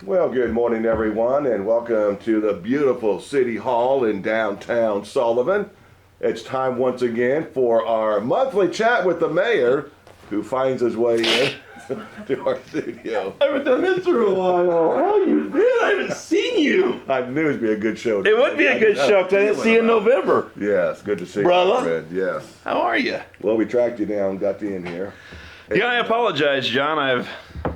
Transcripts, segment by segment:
Well, good morning, everyone, and welcome to the beautiful City Hall in downtown Sullivan. It's time once again for our monthly chat with the mayor, who finds his way in to our studio. I haven't done this for a while. How you been? I haven't seen you. I knew it'd be a good show. It would be a good show because I didn't see you in November. Yes, good to see Brother. you, Fred. Yes. How are you? Well, we tracked you down, got you in here. Yeah, I apologize, John.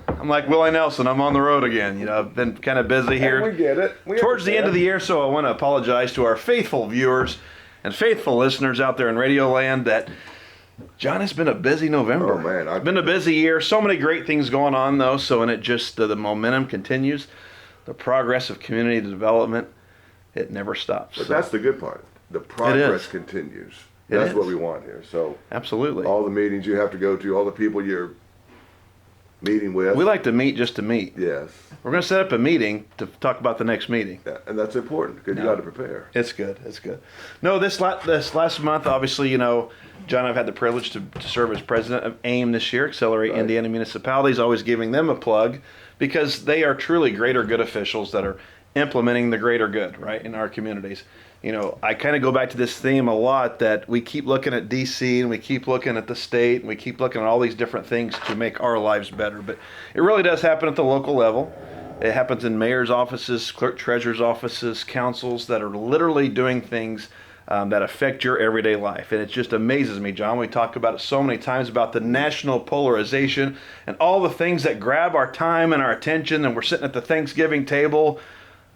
I'm like Willie Nelson. I'm on the road again. You know, I've been kind of busy here. We get it. Towards the end of the year, so I want to apologize to our faithful viewers and faithful listeners out there in Radio Land that John, it's been a busy November. Oh, man. It's been a busy year. So many great things going on, though. So, and it just, the momentum continues. The progress of community development, it never stops. But So, that's the good part. The progress continues. That's what we want here. So absolutely. all the meetings you have to go to, all the people you're meeting with. We like to meet just to meet. Yes. We're going to set up a meeting to talk about the next meeting. Yeah, and that's important because you got to prepare. It's good. It's good. No, this last month, obviously, you know, John, I've had the privilege to serve as president of AIM this year, Accelerate Right. Indiana Municipalities, always giving them a plug because they are truly greater good officials that are implementing the greater good, right, in our communities. You know, I kind of go back to this theme a lot that we keep looking at DC and we keep looking at the state and we keep looking at all these different things to make our lives better. But it really does happen at the local level. It happens in mayor's offices, clerk treasurer's offices, councils that are literally doing things that affect your everyday life. And it just amazes me, John. We talk about it so many times about the national polarization and all the things that grab our time and our attention. And we're sitting at the Thanksgiving table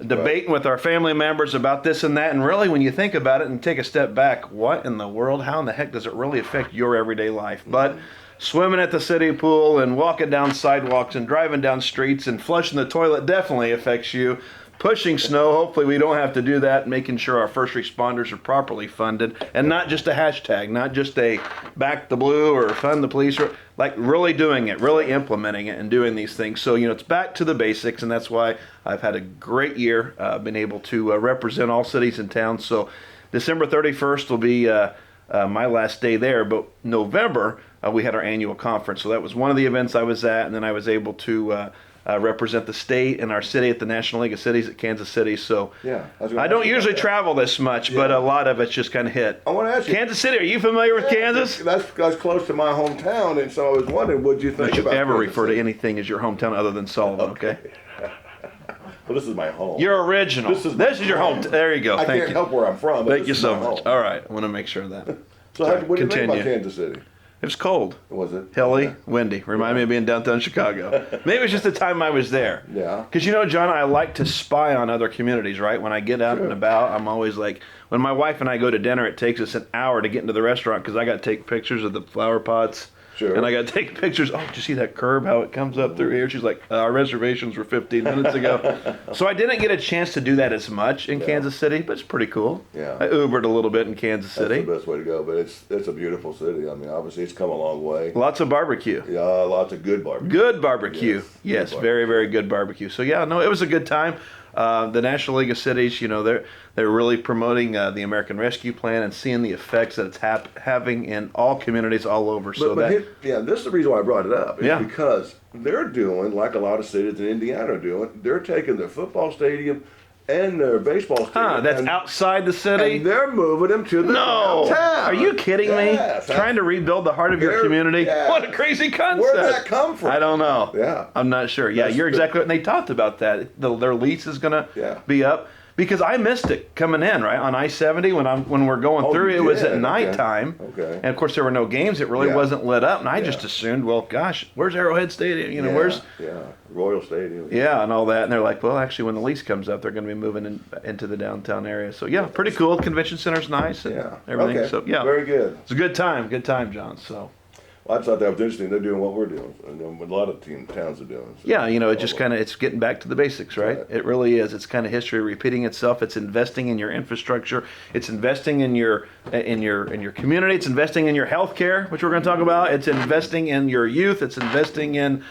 debating with our family members about this and that, and really when you think about it and take a step back, what in the world, how in the heck does it really affect your everyday life? But swimming at the city pool and walking down sidewalks and driving down streets and flushing the toilet definitely affects you. Pushing snow, hopefully we don't have to do that, making sure our first responders are properly funded, and not just a hashtag, not just a back the blue or fund the police, or like really doing it, really implementing it and doing these things. So, you know, it's back to the basics, and that's why I've had a great year, been able to represent all cities and towns. So December 31st will be my last day there, but November we had our annual conference. So that was one of the events I was at, and then I was able to represent the state and our city at the National League of Cities at Kansas City. So Yeah. I don't usually travel this much, but a lot of it's just kind of hit. I want to ask you. Kansas City, are you familiar with Kansas? That's close to my hometown, and so I was wondering, what'd you think Don't you about ever Kansas refer to City? anything as your hometown other than Sullivan, okay? Well, this is my home. You're original. This is your home. There you go. I Thank can't you. help where I'm from. But Thank this you is so my much. home. All right. I want to make sure of that. So, what do you think about Continue. Kansas City? It was cold. Was it? Hilly, windy. Reminded me of being downtown Chicago. Maybe it was just the time I was there. Yeah. Because, you know, John, I like to spy on other communities, right? When I get out and about, I'm always like, when my wife and I go to dinner, it takes us an hour to get into the restaurant because I got to take pictures of the flower pots. Sure. And I got to take pictures. Oh, did you see that curb, how it comes up through here? She's like, our reservations were 15 minutes ago. So I didn't get a chance to do that as much in Kansas City, but it's pretty cool. Yeah. I Ubered a little bit in Kansas City. That's the best way to go, but it's a beautiful city. I mean, obviously, it's come a long way. Lots of barbecue. Yeah, lots of good barbecue. Good barbecue. Yes, Yes, good very, very good barbecue. So yeah, no, it was a good time. The National League of Cities, you know, they're really promoting the American Rescue Plan and seeing the effects that it's having in all communities all over. So This is the reason why I brought it up. Is Yeah. because they're doing, like a lot of cities in Indiana are doing, they're taking their football stadium and their baseball stadium. that's and, outside the city. and they're moving them to the No, downtown. are you kidding Yes, me? Trying to rebuild the heart of your They're- community? yes. What a crazy concept! Where'd that come from? I don't know. Yeah. I'm not sure. Yeah, That's you're the- exactly right. And they talked about that. Their lease is going to Yeah. be up because I missed it coming in, right, on I-70 when we're going Oh, through. you It was did? at Okay. nighttime. Okay. And of course there were no games. It really Yeah. wasn't lit up. And I just Yeah. assumed, well, gosh, where's Arrowhead Stadium? You know, Yeah, where's Royal Stadium. yeah, and all that. And they're like, well, actually, when the lease comes up, they're going to be moving into the downtown area. So yeah, pretty cool. Convention center's nice and Yeah. everything. Okay. So yeah, Very good. it's a good time, John. So Well, I thought that was interesting. They're doing what we're doing, and what a lot of towns are doing. So. yeah, you know, it just kind of, it's getting back to the basics, right? Right. It really is. It's kind of history repeating itself. It's investing in your infrastructure. It's investing in your community. It's investing in your health care, which we're going to talk about. It's investing in your youth. It's investing in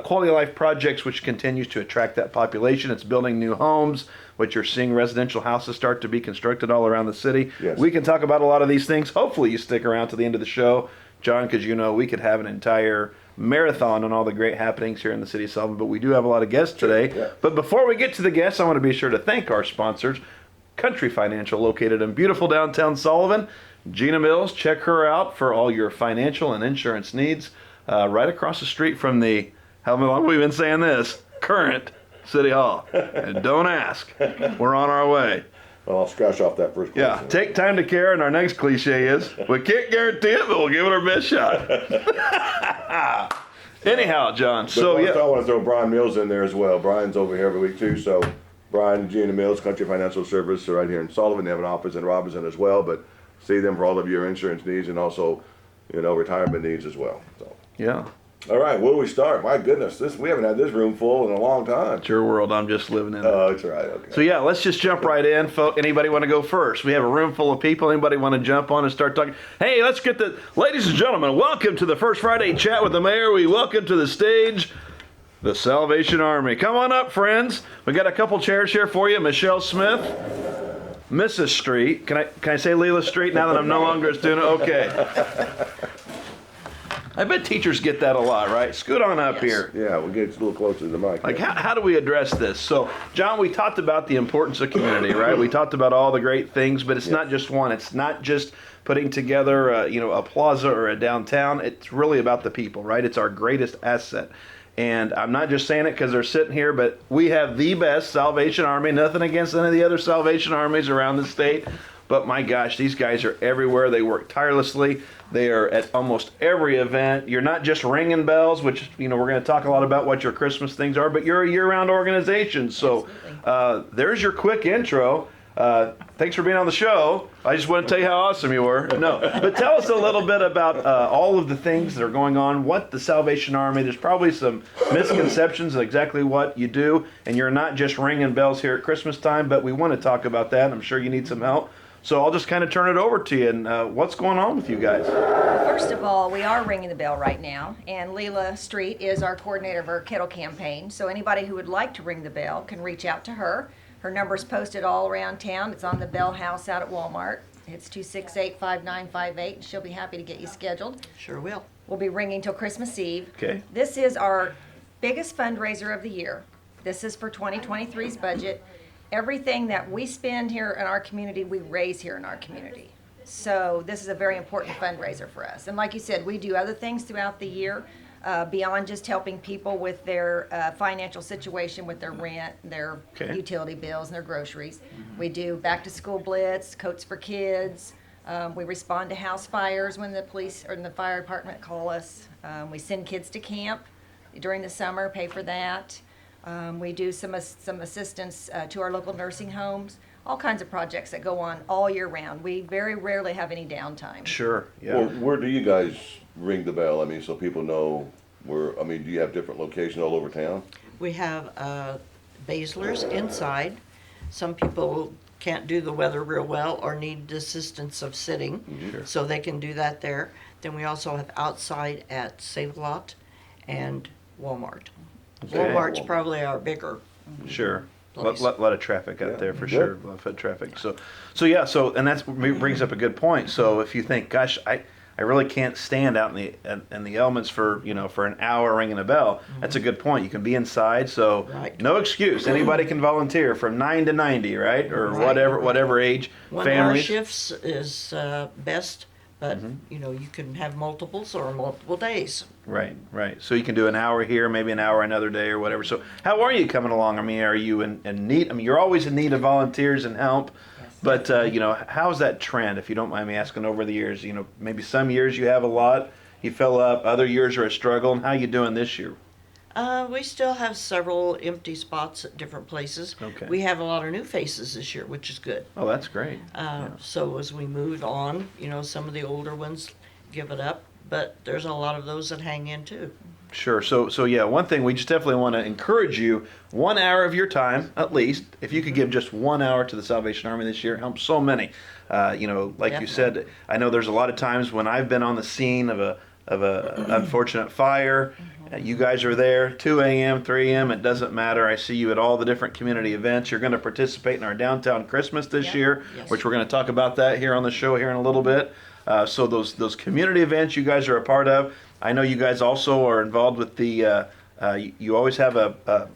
quality of life projects, which continues to attract that population. It's building new homes, which you're seeing residential houses start to be constructed all around the city. Yes. We can talk about a lot of these things. Hopefully you stick around to the end of the show, John, because you know we could have an entire marathon on all the great happenings here in the city of Sullivan. But we do have a lot of guests today. Yeah. But before we get to the guests, I want to be sure to thank our sponsors, Country Financial, located in beautiful downtown Sullivan. Gina Mills, check her out for all your financial and insurance needs. Right across the street from the, how long have we been saying this? Current City Hall. And don't ask. We're on our way. Well, I'll scratch off that first question. Yeah, take time to care, and our next cliche is, we can't guarantee it, but we'll give it our best shot. Anyhow, John, so yeah. I want to throw Brian Mills in there as well. Brian's over here every week too, so Brian and Gina Mills, Country Financial Service, are right here in Sullivan. They have an office in Robinson as well, but see them for all of your insurance needs and also, retirement needs as well. So. Yeah. All right, where do we start? My goodness, we haven't had this room full in a long time. It's your world. I'm just living in it. Oh, that's right. Okay. So yeah, let's just jump right in. Anybody want to go first? We have a room full of people. Anybody want to jump on and start talking? Hey, let's get ladies and gentlemen, welcome to the First Friday Chat with the Mayor. We welcome to the stage the Salvation Army. Come on up, friends. We got a couple chairs here for you. Michele Smith, Mrs. Street. Can I say Lela Street now that I'm no longer a student? Okay. I bet teachers get that a lot, right? Scoot on up here. Yeah, we'll get a little closer to the mic. Like, how do we address this? So, John, we talked about the importance of community, right? We talked about all the great things, but it's not just one. It's not just putting together, a plaza or a downtown. It's really about the people, right? It's our greatest asset. And I'm not just saying it because they're sitting here, but we have the best Salvation Army. Nothing against any of the other Salvation Armies around the state. But my gosh, these guys are everywhere. They work tirelessly. They are at almost every event. You're not just ringing bells, which, we're going to talk a lot about what your Christmas things are, but you're a year-round organization. So there's your quick intro. Thanks for being on the show. I just want to tell you how awesome you were. No, but tell us a little bit about all of the things that are going on, what the Salvation Army, there's probably some misconceptions of exactly what you do, and you're not just ringing bells here at Christmas time, but we want to talk about that. I'm sure you need some help. So I'll just kind of turn it over to you, and what's going on with you guys? First of all, we are ringing the bell right now, and Lela Street is our coordinator of our kettle campaign. So anybody who would like to ring the bell can reach out to her. Her number's posted all around town. It's on the Bell House out at Walmart. It's 268-5958. She'll be happy to get you scheduled. Sure will. We'll be ringing till Christmas Eve. Okay. This is our biggest fundraiser of the year. This is for 2023's budget. Everything that we spend here in our community, we raise here in our community. So this is a very important fundraiser for us. And like you said, we do other things throughout the year beyond just helping people with their financial situation, with their rent, their utility bills, and their groceries. Mm-hmm. We do back to school blitz, coats for kids. We respond to house fires when the police or the fire department call us. We send kids to camp during the summer, pay for that. We do some assistance to our local nursing homes, all kinds of projects that go on all year round. We very rarely have any downtime. Sure, yeah. Well, where do you guys ring the bell? So people know where, do you have different locations all over town? We have Baszler's inside. Some people can't do the weather real well or need assistance of sitting, so they can do that there. Then we also have outside at Save-A-Lot and Walmart. Okay. Walmart's probably our bigger. Sure. Place. Lot of traffic out there for sure. A lot of foot traffic. So and that brings up a good point. So if you think, gosh, I really can't stand out in the elements for an hour ringing a bell. That's a good point. You can be inside, so no excuse. Anybody can volunteer from 9 to 90, right, or whatever age. 1 hour shifts is best. But, you can have multiples or multiple days. Right. So you can do an hour here, maybe an hour another day or whatever. So how are you coming along? Are you in need? You're always in need of volunteers and help. Yes. But, how's that trend, if you don't mind me asking, over the years? Maybe some years you have a lot, you fill up, other years are a struggle. And how you doing this year? We still have several empty spots at different places. Okay. We have a lot of new faces this year, which is good. Oh, that's great. So as we move on, some of the older ones give it up, but there's a lot of those that hang in too. Sure. So yeah, one thing we just definitely want to encourage you, 1 hour of your time, at least, if you could give just 1 hour to the Salvation Army this year, help so many. You said, I know there's a lot of times when I've been on the scene of a unfortunate fire. You guys are there, 2 a.m., 3 a.m., it doesn't matter. I see you at all the different community events. You're going to participate in our downtown Christmas this year, which we're going to talk about that here on the show here in a little bit. So those community events you guys are a part of, I know you guys also are involved with the. You always have a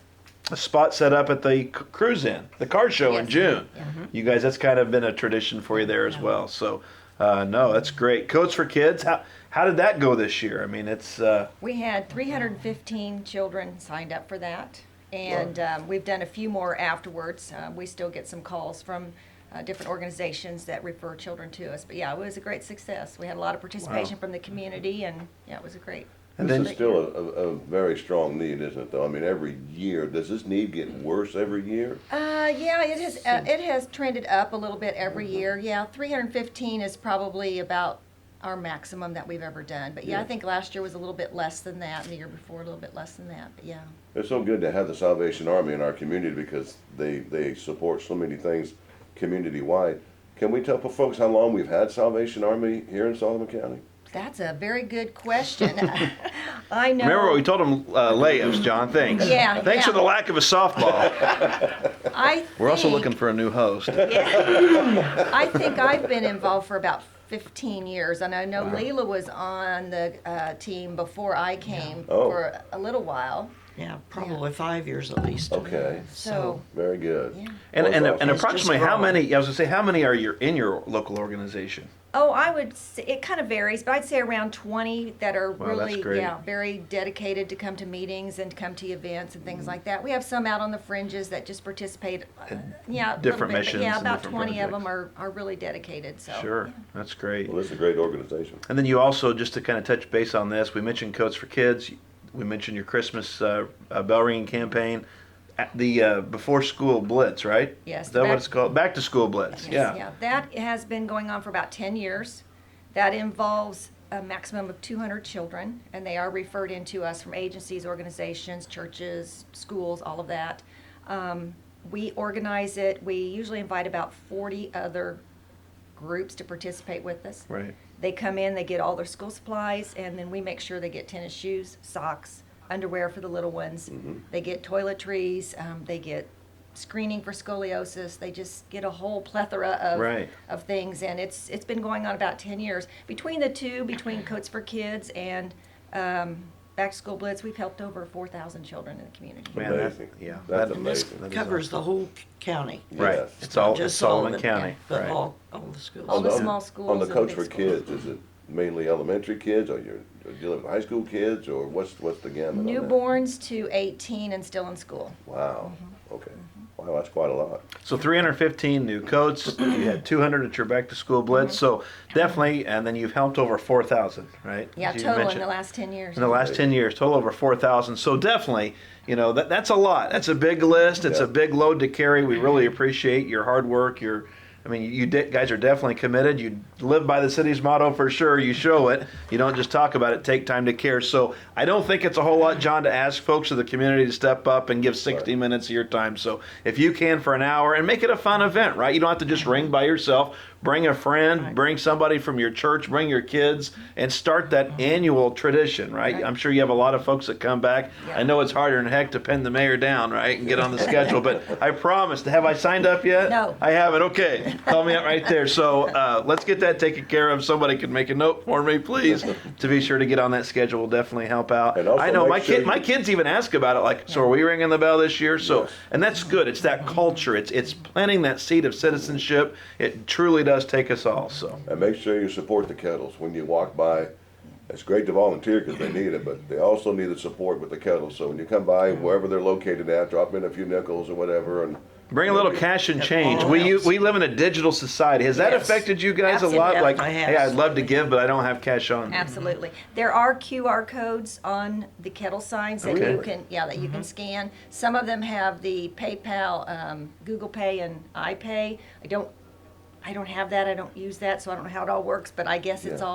spot set up at the cruise in, the car show in Yes. June. You guys, that's kind of been a tradition for you there as well. So, no, that's great. Coats for Kids. How did that go this year? I mean, it's. We had 315 children signed up for that, and we've done a few more afterwards. We still get some calls from different organizations that refer children to us. But yeah, it was a great success. We had a lot of participation from the community, and yeah, it was a great. And This then- is still a very strong need, isn't it, though? I mean, every year, does this need get worse every year? Yeah, it has trended up a little bit every year. Yeah, 315 is probably about our maximum that we've ever done. But yeah, I think last year was a little bit less than that, and the year before a little bit less than that. But yeah. It's so good to have the Salvation Army in our community because they support so many things community-wide. Can we tell folks how long we've had Salvation Army here in Sullivan County? That's a very good question. I know. Remember what we told them layups, John? Thanks. Yeah, Thanks for yeah. the lack of a softball. We're also think- looking for a new host. I think I've been involved for about 15 years, and I know Lela was on the team before I came Oh. for a little while. Yeah, probably 5 years at least. Okay, So, very good. yeah. And, Well, and, it's and awesome. approximately It's just how growing. many, I was going to say, how many are in your local organization? Oh, I would say, it kind of varies, but I'd say around 20 that are Wow, that's really, great. very dedicated to come to meetings and come to events and things like that. We have some out on the fringes that just participate, a little different bit, but missions yeah, and about different 20 of them projects. are really dedicated, so. Sure, yeah. that's great. Well, this is a great organization. And then you also, just to kind of touch base on this, we mentioned Coats for Kids. We mentioned your Christmas bell ringing campaign. The before school blitz, right? Yes, Is that what it's called? Back to school blitz. Yes, Yeah. that has been going on for about 10 years. That involves a maximum of 200 children, and they are referred in to us from agencies, organizations, churches, schools, all of that. We organize it. We usually invite about 40 other groups to participate with us. Right. They come in, they get all their school supplies, and then we make sure they get tennis shoes, socks, underwear for the little ones. They get toiletries, they get screening for scoliosis. They just get a whole plethora Right. of things, and it's been going on about 10 years. Between the two, between Coats for Kids and Back to School Blitz, we've helped over 4,000 children in the community. Man, that, Amazing. yeah. That's that- And this amazing. that is covers awesome. the whole county. Right. Yes. It's all Just it's Sullivan Sullivan, County. But Right. all the schools. All the On small On schools the and Coach big for schools. Kids, is it mainly elementary kids, or you're dealing with high school kids, or what's the gamut on that? Newborns to 18 and still in school. Wow, okay. Wow, that's quite a lot. So 315 new coats. You had 200 at your back to school blitz. So definitely, and then you've helped over 4,000, right? Yeah, As you total in mentioned. the last 10 years. In the last 10 years, total over 4,000. So definitely, that's a lot. That's a big list. It's Yeah. a big load to carry. We really appreciate your hard work. You guys are definitely committed. You live by the city's motto for sure. You show it. You don't just talk about it. Take time to care. So I don't think it's a whole lot, John, to ask folks of the community to step up and give 60 minutes of your time. So if you can for an hour, and make it a fun event, right? You don't have to just ring by yourself. Bring a friend, bring somebody from your church, bring your kids, and start that annual tradition, right? Right. I'm sure you have a lot of folks that come back. Yeah. I know it's harder than heck to pin the mayor down, right, and get on the schedule, but I promise. Have I signed up yet? No. I haven't. Okay. Call me up right there. So let's get that taken care of. Somebody can make a note for me, please, to be sure to get on that schedule. Will definitely help out. And also I know make sure my kids even ask about it, like, so are we ringing the bell this year? So, Yes. and that's good. It's that culture. It's planting that seed of citizenship. It truly does take us all. So. And make sure you support the kettles when you walk by. It's great to volunteer because they need it, but they also need the support with the kettles. So when you come by, wherever they're located at, drop in a few nickels or whatever, and Bring a little cash and change. all We helps. we live in a digital society. Has that Yes. affected you guys a lot? Absolutely. Like, Definitely hey, has. I'd love to give, but I don't have cash on me. Absolutely. There are QR codes on the kettle signs that Okay. you can scan. Some of them have the PayPal, Google Pay, and iPay. I don't have that. I don't use that, so I don't know how it all works. But I guess it's Yeah.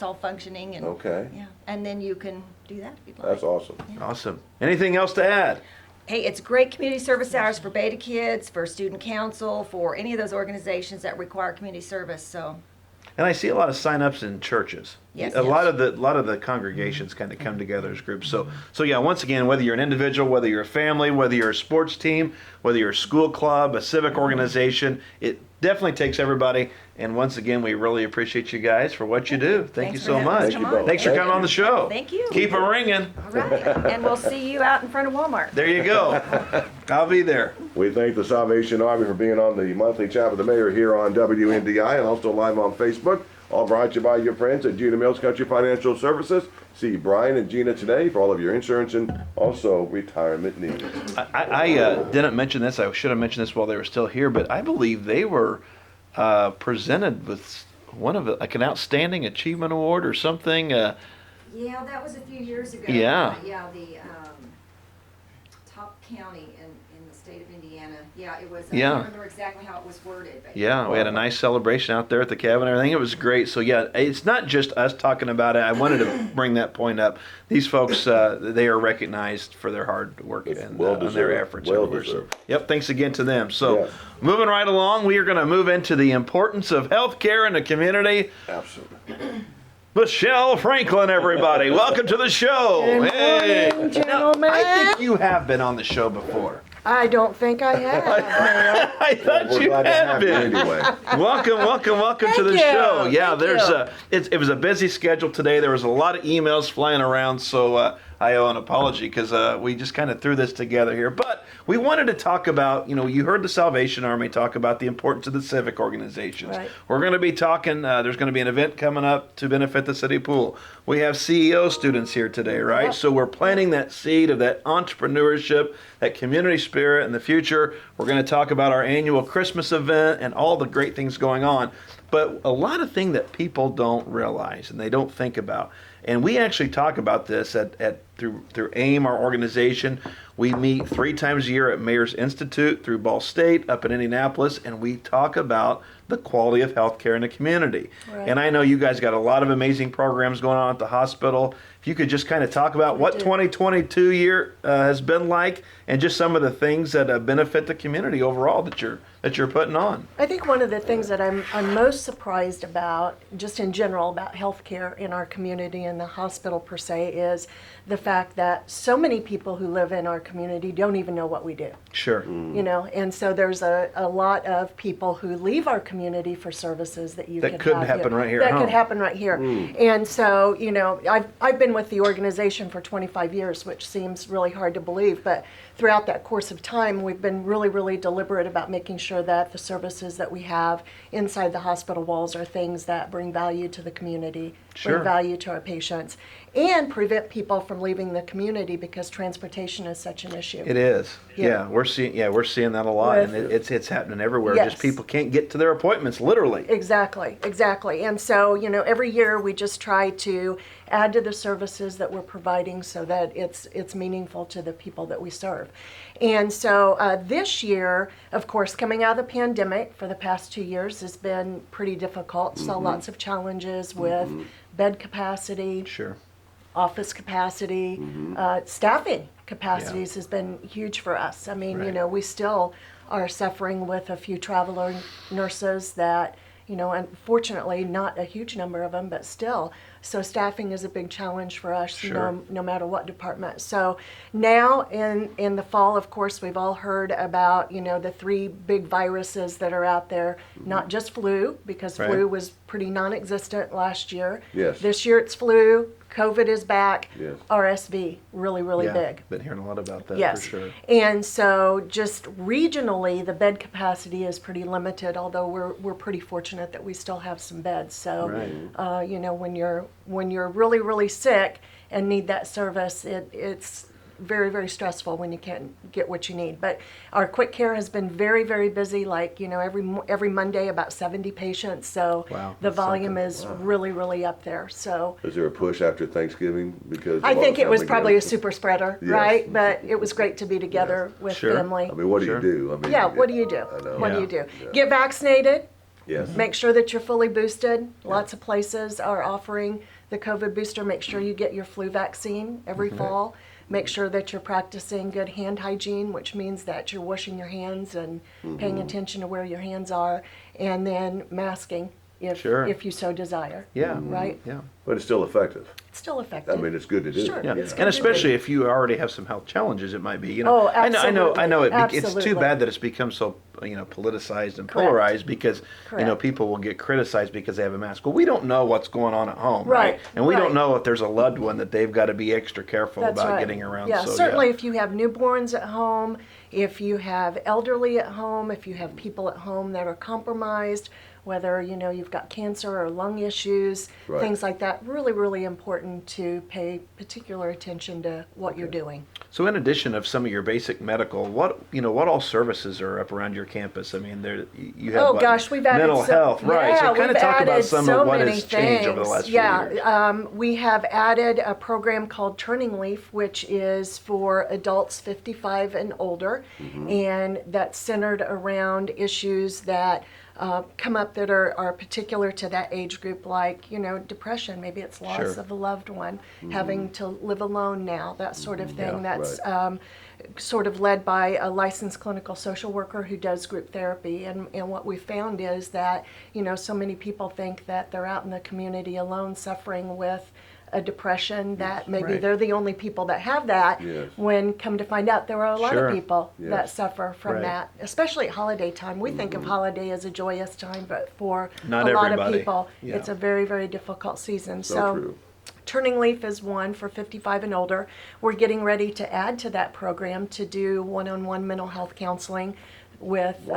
all functioning, and okay, yeah. And then you can do that if you'd like. that's awesome. Awesome. Anything else to add? Hey, it's great community service hours for Beta Kids, for Student Council, for any of those organizations that require community service. So And I see a lot of sign-ups in churches. Yes. A lot of the congregations kind of come together as groups. So yeah, once again, whether you're an individual, whether you're a family, whether you're a sports team, whether you're a school club, a civic organization, definitely takes everybody. And once again, we really appreciate you guys for what you do. Thank you Thanks so for having us much. come on. Thanks for coming on the show. Thank you. Keep it ringing. All right. And we'll see you out in front of Walmart. There you go. I'll be there. We thank the Salvation Army for being on the monthly chat with the mayor here on WNDI and also live on Facebook. All brought to you by your friends at Gina Mills Country Financial Services. See Brian and Gina today for all of your insurance and also retirement needs. I didn't mention this. I should have mentioned this while they were still here, but I believe they were presented with one of like an outstanding achievement award or something. Yeah, that was a few years ago. Yeah. Yeah, the top county in the state of Indiana. Yeah, it was. I Yeah. don't remember exactly how it was worded. But Yeah, we had a nice celebration out there at the cabin and everything. It was great. So yeah, it's not just us talking about it. I wanted to bring that point up. These folks, they are recognized for their hard work It's and well their deserved. efforts. Well everywhere. So, deserved. yep, thanks again to them. So Yes. moving right along, we are going to move into the importance of healthcare in the community. Absolutely. Michele Franklin, everybody. Welcome to the show. Good morning, gentlemen. I think you have been on the show before. I don't think I have, Mayor. I thought We're you glad to had have you been. anyway. Welcome to the you. show. Yeah, Thank there's you. it was a busy schedule today. There was a lot of emails flying around, so I owe an apology because we just kind of threw this together here. But we wanted to talk about, you heard the Salvation Army talk about the importance of the civic organizations. Right. We're going to be talking, there's going to be an event coming up to benefit the city pool. We have CEO students here today, right? Yep. So we're planting that seed of that entrepreneurship, that community spirit in the future. We're going to talk about our annual Christmas event and all the great things going on. But a lot of things that people don't realize and they don't think about. And we actually talk about this through AIM, our organization. We meet 3 times a year at Mayor's Institute through Ball State up in Indianapolis, and we talk about the quality of healthcare in the community. Right. And I know you guys got a lot of amazing programs going on at the hospital. If you could just kind of talk about what do. 2022 year has been like, and just some of the things that benefit the community overall that you're putting on. I think one of the things that I'm most surprised about, just in general, about healthcare in our community and the hospital per se, is the fact that so many people who live in our community don't even know what we do. Sure. And so there's a lot of people who leave our community for services that you That could could have happen right here, That huh? could happen right here. And so, I've been with the organization for 25 years, which seems really hard to believe, but throughout that course of time, we've been really, really deliberate about making sure that the services that we have inside the hospital walls are things that bring value to the community, Sure. bring value to our patients, and prevent people from leaving the community because transportation is such an issue. It is. Yeah. Yeah, we're seeing that a lot, and it's happening everywhere. Yes. Just people can't get to their appointments, literally. Exactly. And so, every year we just try to add to the services that we're providing so that it's meaningful to the people that we serve. And so this year, of course, coming out of the pandemic for the past 2 years has been pretty difficult. Saw lots of challenges with bed capacity, Sure. office capacity, staffing capacities has been huge for us. I mean, Right. we still are suffering with a few traveler nurses that, unfortunately not a huge number of them, but still. So staffing is a big challenge for us, Sure. no matter what department. So now in the fall, of course, we've all heard about, the 3 big viruses that are out there, not just flu, because Right. flu was pretty non-existent last year. Yes. This year it's flu, COVID is back, Yes. RSV, really, really Yeah, big. been hearing a lot about that Yes. for sure. And so just regionally, the bed capacity is pretty limited, although we're pretty fortunate that we still have some beds. So, Right. when you're really, really sick and need that service, it's very, very stressful when you can't get what you need. But our quick care has been very, very busy, like, every Monday about 70 patients. So Wow, the that's volume something. is really, really up there. So Is there a push after Thanksgiving? Because I think it was probably a a super spreader, Yes. right? But it was great to be together with Sure. family. I mean, what do Sure. you do? I mean, Yeah, what do you do? I know. What do Yeah. you do? Yeah. Get vaccinated. Yes. Make sure that you're fully boosted. Lots of places are offering the COVID booster. Make sure you get your flu vaccine every fall. Make sure that you're practicing good hand hygiene, which means that you're washing your hands and paying attention to where your hands are, and then masking. Sure. if you so desire. Yeah. Right? Yeah. But it's still effective. It's still effective. I mean, it's good to do. Sure. Yeah, It's good and to especially do. if you already have some health challenges, it might be. You Oh, know, I know. absolutely. It's too Absolutely. bad that it's become so politicized and Correct. polarized because Correct. people will get criticized because they have a mask. Well, we don't know what's going on at home, Right, And we right. don't know if there's a loved one that they've got to be extra careful That's about right. getting around. Yeah, so, certainly if you have newborns at home, if you have elderly at home, if you have people at home that are compromised, whether you've got cancer or lung issues, Right. things like that, really, really important to pay particular attention to what you're doing. So, in addition of some of your basic medical, what all services are up around your campus? I mean, you have Oh what, gosh, we've added mental health, right? So, kind of we've talk about added some so of what many has changed over the things. last few Yeah, years. we have added a program called Turning Leaf, which is for adults 55 and older, and that's centered around issues that come up that are particular to that age group, like depression. Maybe it's loss Sure. of a loved one, having to live alone now, that sort of thing. Yeah, That's sort of led by a licensed clinical social worker who does group therapy. And what we found is that so many people think that they're out in the community alone suffering with a depression, that maybe Right. they're the only people that have that, Yes. when come to find out there are a lot Sure. of people Yes. that suffer from Right. that, especially at holiday time. We think of holiday as a joyous time, but for Not a lot of everybody. people, Yeah. it's a very, very difficult season. So true. Turning Leaf is one for 55 and older. We're getting ready to add to that program to do one-on-one mental health counseling with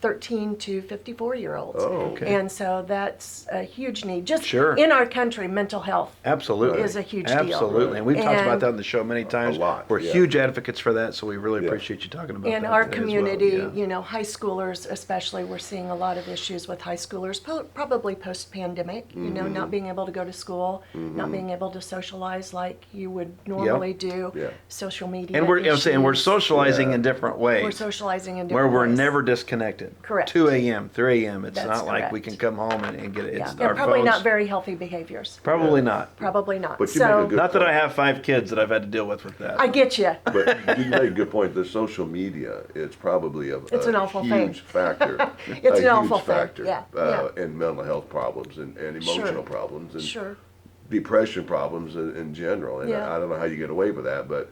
13 to 54-year-olds. Oh, okay. And so that's a huge need. Just Sure. in our country, mental health Absolutely. is a huge deal. Absolutely. And we've talked about And- that on the show many times. lot, We're yeah. huge advocates for that, so we really Yeah. appreciate you talking about In that our today as well. community, Yeah. high schoolers especially, we're seeing a lot of issues with high schoolers, probably post-pandemic, Mm-hmm. not being able to go to school, not being able to socialize like you would normally do, Yeah. social media And we're saying we're issues. socializing Yeah. in different ways. We're socializing in where different we're ways. never disconnected. Correct. 2 a.m., 3 a.m. It's That's not like we correct. can come home and get it. Yeah, It's and our probably phones. not very healthy behaviors. Probably not. Probably not. But you make a So, good Not that I point. have 5 kids that I've had to deal with that. I get you. But you make a good point. The social media is probably It's an awful thing. huge factor. It's a an awful huge thing. factor Yeah, in mental health problems and emotional Sure. problems and Sure. depression problems in general. And Yeah. I don't know how you get away with that, but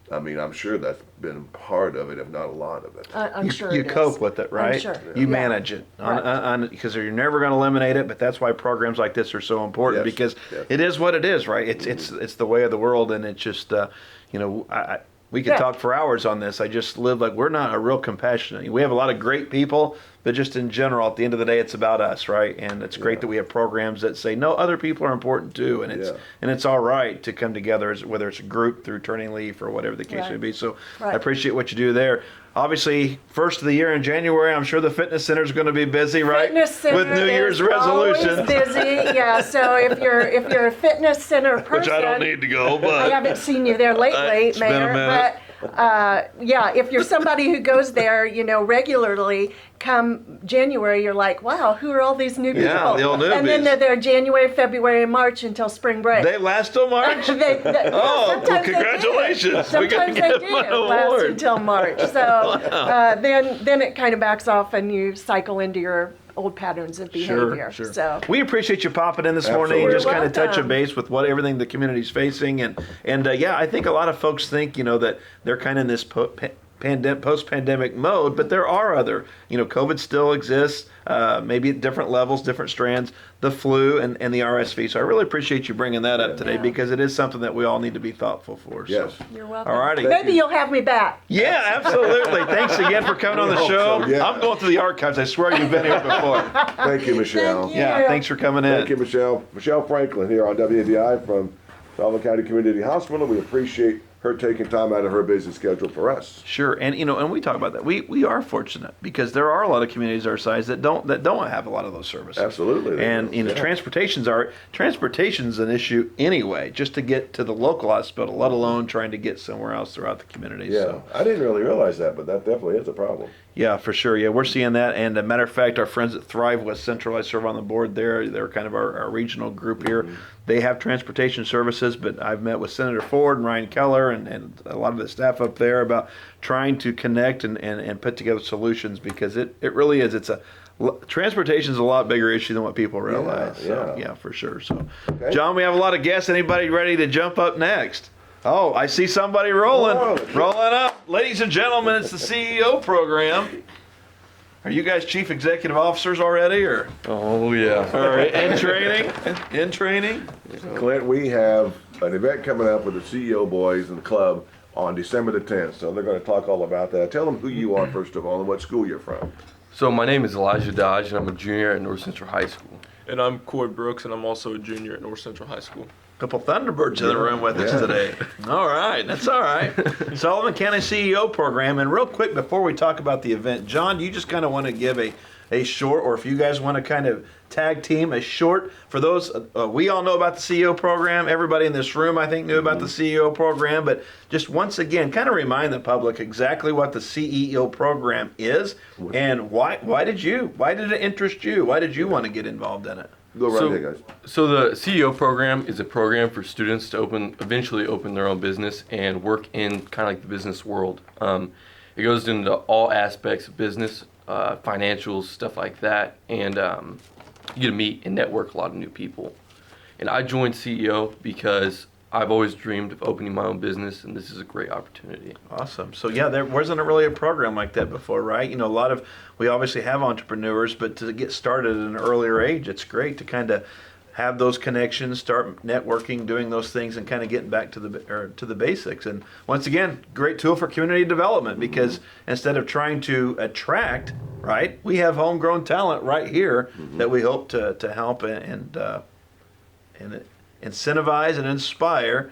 I mean, I'm sure that's been part of it, if not a lot of it. I'm sure you it is. cope with it, right? I'm sure. You Yeah. manage it Right. because you're never going to eliminate it. But that's why programs like this are so important Yes, because yes. it is what it is, right? It's the way of the world, and it's just we could Yeah. talk for hours on this. I just live like we're not a real compassionate. We have a lot of great people, but just in general, at the end of the day, it's about us, right? And it's great Yeah. that we have programs that say no, other people are important too, and Yeah. it's all right to come together, whether it's a group through Turning Leaf or whatever the case Right. may be. So Right. I appreciate what you do there. Obviously, first of the year in January, I'm sure the fitness center is going to be busy, right? Fitness center With New Year's is always resolutions, busy. Yeah, so if you're a fitness center person, which I don't need to go, I but haven't seen you there lately, It's been a Mayor. minute. But yeah, if you're somebody who goes there, regularly, come January, you're like, wow, who are all these new people? Yeah, the old And then newbies. they're there January, February, and March until spring break. they last till March. They- Oh, sometimes they do. congratulations. We gotta Sometimes they give do them an last award. until March. So then it kind of backs off and you cycle into your old patterns of behavior. Sure. So We appreciate you popping in this morning and Absolutely. just You're kind of touch a welcome. base with everything the community's facing. And yeah, I think a lot of folks think, that they're kind of in this post-pandemic mode, but there are other, COVID still exists, maybe at different levels, different strands, the flu and the RSV. So I really appreciate you bringing that up today Yeah. because it is something that we all need to be thoughtful for. Yes. So. you're welcome. All righty. Maybe you'll have me back. Yeah, absolutely. Thanks again for coming on the hope show. so, yeah. I'm going through the archives. I swear you've been here before. Thank you, Michelle. Thank you. Yeah, thanks for coming in. Thank you, Michelle. Michelle Franklin here on WADI from Sullivan County Community Hospital. We appreciate her taking time out of her busy schedule for us. Sure, and and we talk about that. We are fortunate because there are a lot of communities our size that don't have a lot of those services. Absolutely. they And do. you know, Yeah. transportation's an issue anyway, just to get to the local hospital, let alone trying to get somewhere else throughout the community. Yeah, So. I didn't really realize that, but that definitely is a problem. Yeah, for sure. Yeah, we're seeing that. And a matter of fact, our friends at Thrive West Central, I serve on the board there. They're kind of our regional group here. They have transportation services, but I've met with Senator Ford and Ryan Keller and a lot of the staff up there about trying to connect and put together solutions because it really is. It's a transportation is a lot bigger issue than what people realize. Yeah. For sure. So, Okay. John, we have a lot of guests. Anybody ready to jump up next? Oh, I see somebody rolling. Whoa. Rolling up. Ladies and gentlemen, it's the CEO program. Are you guys chief executive officers already, or? Oh, yeah. All right, in training? In training? Clint, we have an event coming up with the CEO boys and the club on December the 10th, so they're going to talk all about that. Tell them who you are, first of all, and what school you're from. So my name is Eli Dodge, and I'm a junior at North Central High School. And I'm Coy Brooks, and I'm also a junior at North Central High School. Couple Thunderbirds in the room with us today. All right, that's all right. Sullivan County CEO program. And real quick, before we talk about the event, John, do you just kind of want to give a short, or if you guys want to kind of tag team a short, for those, we all know about the CEO program. Everybody in this room, I think, knew about the CEO program. But just once again, kind of remind the public exactly what the CEO program is and why did it interest you? Why did you want to get involved in it? Go right ahead, guys. So the CEO program is a program for students to eventually open their own business and work in kind of like the business world. It goes into all aspects of business, financials, stuff like that, and you get to meet and network a lot of new people. And I joined CEO because I've always dreamed of opening my own business, and this is a great opportunity. Awesome. So yeah, there wasn't really a program like that before, right? You know, we obviously have entrepreneurs, but to get started at an earlier age, it's great to kind of have those connections, start networking, doing those things, and kind of getting back to the basics. And once again, great tool for community development, because instead of trying to attract, right, we have homegrown talent right here that we hope to help and incentivize and inspire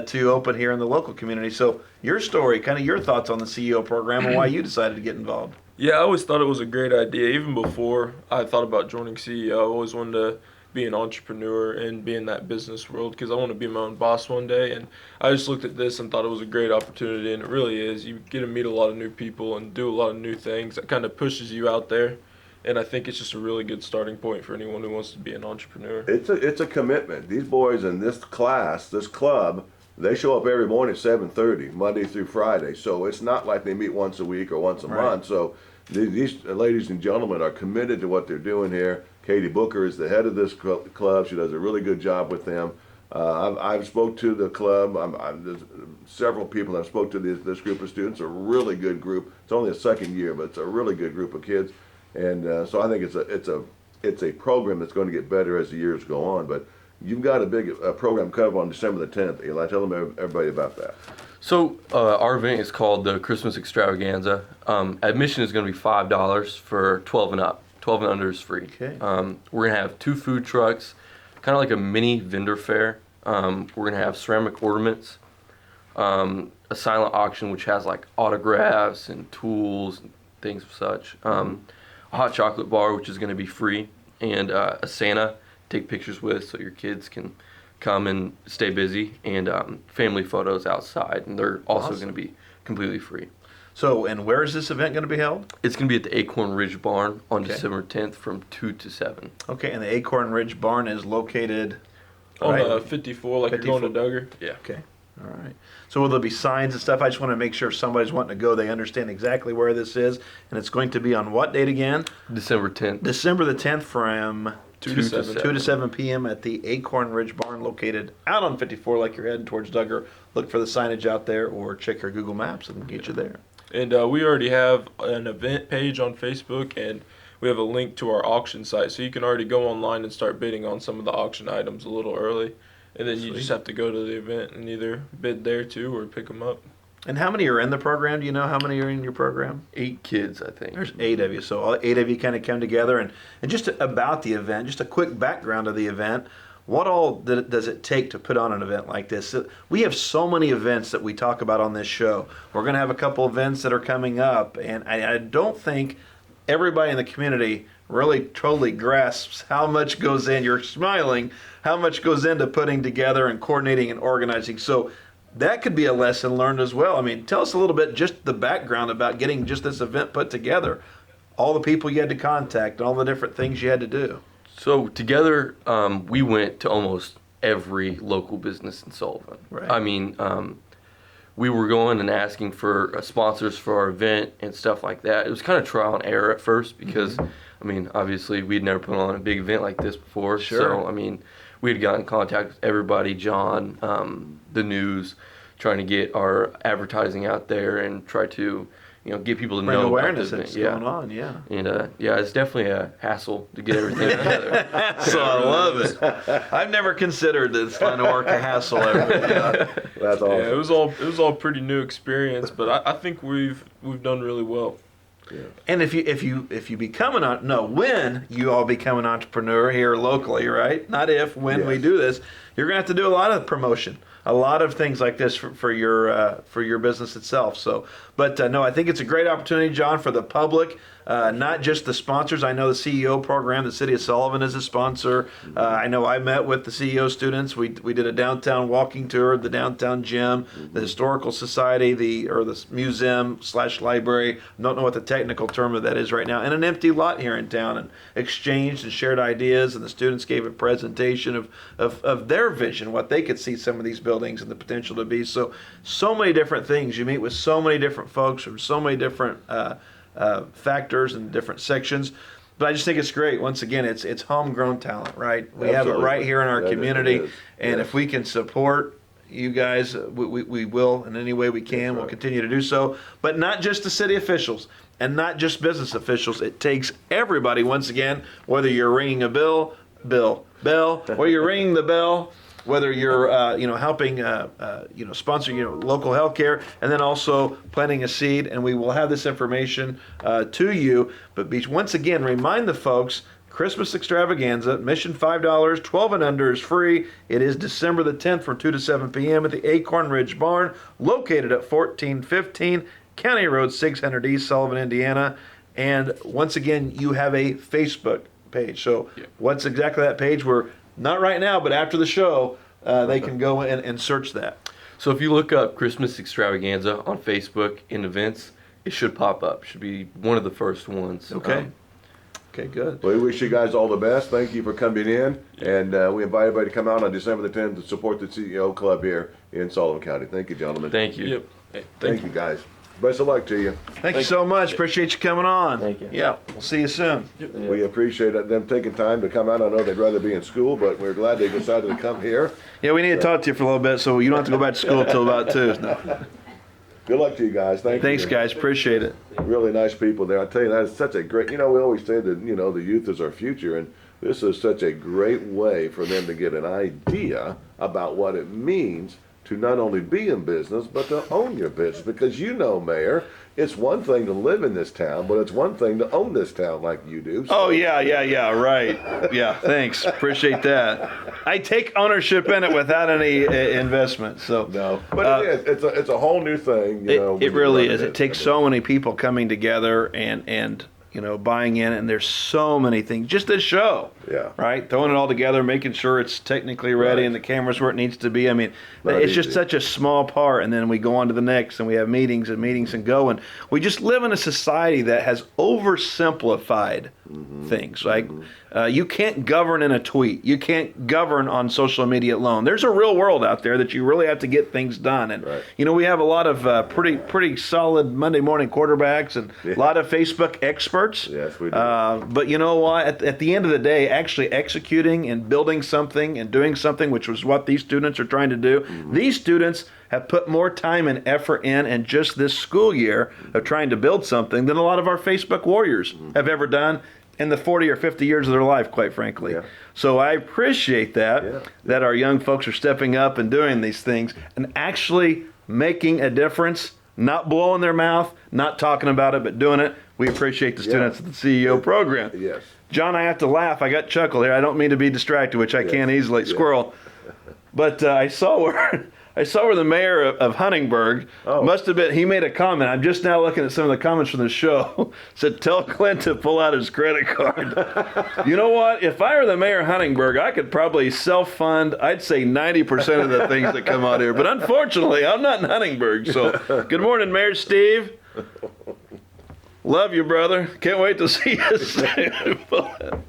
to open here in the local community. So your story, kind of your thoughts on the CEO program and why you decided to get involved. Yeah, I always thought it was a great idea. Even before I thought about joining CEO, I always wanted to be an entrepreneur and be in that business world because I want to be my own boss one day. And I just looked at this and thought it was a great opportunity, and it really is. You get to meet a lot of new people and do a lot of new things that kind of pushes you out there. And I think it's just a really good starting point for anyone who wants to be an entrepreneur. It's a commitment. These boys in this class, this club, they show up every morning at 7:30, Monday through Friday. So it's not like they meet once a week or once a month. So these ladies and gentlemen are committed to what they're doing here. Katie Booker is the head of this club. She does a really good job with them. I've spoke to the club. There's several people I've spoke to this group of students. A really good group. It's only a second year, but it's a really good group of kids. And so I think it's a program that's going to get better as the years go on. But you've got a big program coming up on December the 10th. Eli, tell them everybody about that. So our event is called the Christmas Extravaganza. Admission is going to be $5 for 12 and up. 12 and under is free. Okay. We're going to have 2 food trucks, kind of like a mini vendor fair. We're going to have ceramic ornaments, a silent auction which has like autographs and tools and things of such. A hot chocolate bar which is going to be free, and a Santa to take pictures with so your kids can come and stay busy, and family photos outside, and they're also going to be completely free. So, and where is this event going to be held? It's going to be at the Acorn Ridge Barn on December 10th from 2 to 7. Okay, and the Acorn Ridge Barn is located On 54, like 54. you're going to Duggar. Yeah. Okay, all right. So will there be signs and stuff? I just want to make sure if somebody's wanting to go, they understand exactly where this is. And it's going to be on what date again? December 10th. December the 10th from 2 to 7. 2 to 7 p.m. at the Acorn Ridge Barn located out on 54 like you're heading towards Duggar. Look for the signage out there or check your Google Maps and get you there. And we already have an event page on Facebook, and we have a link to our auction site. So you can already go online and start bidding on some of the auction items a little early. And then you just have to go to the event and either bid there too or pick them up. And how many are in the program? Do you know how many are in your program? 8 kids, I think. There's 8 of you. So all 8 of you kind of come together. And just about the event, just a quick background of the event. What all does it take to put on an event like this? We have so many events that we talk about on this show. We're going to have a couple events that are coming up. And I don't think everybody in the community really totally grasps how much goes in. You're smiling. How much goes into putting together and coordinating and organizing. So that could be a lesson learned as well. I mean, tell us a little bit, just the background about getting just this event put together. All the people you had to contact, all the different things you had to do. So together, we went to almost every local business in Sullivan. Right. I mean, we were going and asking for sponsors for our event and stuff like that. It was kind of trial and error at first because, I I mean, obviously, we'd never put on a big event like this before. Sure. So, I mean, we had gotten in contact with everybody, John, the news, trying to get our advertising out there and try to, get people to Bring know awareness about that's this going on, yeah. And it's definitely a hassle to get everything together. So I love it. I've never considered this line of work a hassle ever. Yeah. That's awesome. Yeah, it was all pretty new experience, but I think we've done really well. And if you become when you all become an entrepreneur here locally, right? Not if, when we Yes. do this, you're gonna have to do a lot of promotion, a lot of things like this for your business itself. So, but no, I think it's a great opportunity, John, for the public. Not just the sponsors. I know the CEO program, the City of Sullivan is a sponsor. I know I met with the CEO students. We did a downtown walking tour, the downtown gym, the Historical Society, the museum/library. Don't know what the technical term of that is right now. And an empty lot here in town, and exchanged and shared ideas. And the students gave a presentation of their vision, what they could see some of these buildings and the potential to be. So many different things. You meet with so many different folks from so many different factors and different sections. But I just think it's great. Once again, it's homegrown talent, right? We have it right here in our community. And if we can support you guys, we will in any way we can. We'll continue to do so. But not just the city officials and not just business officials. It takes everybody, once again, whether you're ringing a bell, or you're ringing the bell, whether you're helping sponsor local healthcare, and then also planting a seed. And we will have this information to you. But once again, remind the folks, Christmas extravaganza, admission $5, 12 and under is free. It is December the 10th from 2 to 7 p.m. at the Acorn Ridge Barn, located at 1415 County Road 600 East, Sullivan, Indiana. And once again, you have a Facebook page. So what's exactly that page? We're not right now, but after the show, they can go in and search that. So if you look up Christmas Extravaganza on Facebook in events, it should pop up. Should be one of the first ones. Okay. Okay, good. We wish you guys all the best. Thank you for coming in. And we invite everybody to come out on December the 10th to support the CEO Club here in Sullivan County. Thank you, gentlemen. Thank you. Yep. Hey, Thank you, guys. Best of luck to you. Thank you so much. Appreciate you coming on. Thank you. Yeah, we'll see you soon. We appreciate them taking time to come out. I know they'd rather be in school, but we're glad they decided to come here. Yeah, we need to talk to you for a little bit, so you don't have to go back to school till about 2. No. Good luck to you guys. Thanks, you. guys. Appreciate it. Really nice people there. I tell you, that's such a great, we always say that, the youth is our future, and this is such a great way for them to get an idea about what it means to not only be in business, but to own your business. Because Mayor, it's one thing to live in this town, but it's one thing to own this town like you do. So. Oh, yeah, right. Yeah, thanks. Appreciate that. I take ownership in it without any investment, so. No, but it is. It's a whole new thing, It really is. It takes so many people coming together and buying in, and there's so many things. Just this show, right? Throwing it all together, making sure it's technically ready and the camera's where it needs to be. I mean, it's just such a small part, and then we go on to the next, and we have meetings and go, and we just live in a society that has oversimplified things. Like you can't govern in a tweet. You can't govern on social media alone. There's a real world out there that you really have to get things done, and we have a lot of pretty solid Monday morning quarterbacks and a lot of Facebook experts. Yes, we do. But you know what? At the end of the day, actually executing and building something and doing something, which was what these students are trying to do. These students have put more time and effort in just this school year of trying to build something than a lot of our Facebook warriors have ever done in the 40 or 50 years of their life, quite frankly. Yeah. So I appreciate that our young folks are stepping up and doing these things and actually making a difference, not blowing their mouth, not talking about it, but doing it. We appreciate the students at the CEO program. Yes. John, I have to laugh. I got chuckle here. I don't mean to be distracted, which I can't easily. Squirrel. But I saw where the mayor of Huntingburg must have been. He made a comment. I'm just now looking at some of the comments from the show. Said, "Tell Clint to pull out his credit card." You know what? If I were the mayor of Huntingburg, I could probably self-fund. I'd say 90% of the things that come out here. But unfortunately, I'm not in Huntingburg. So, good morning, Mayor Steve. Love you, brother. Can't wait to see you soon.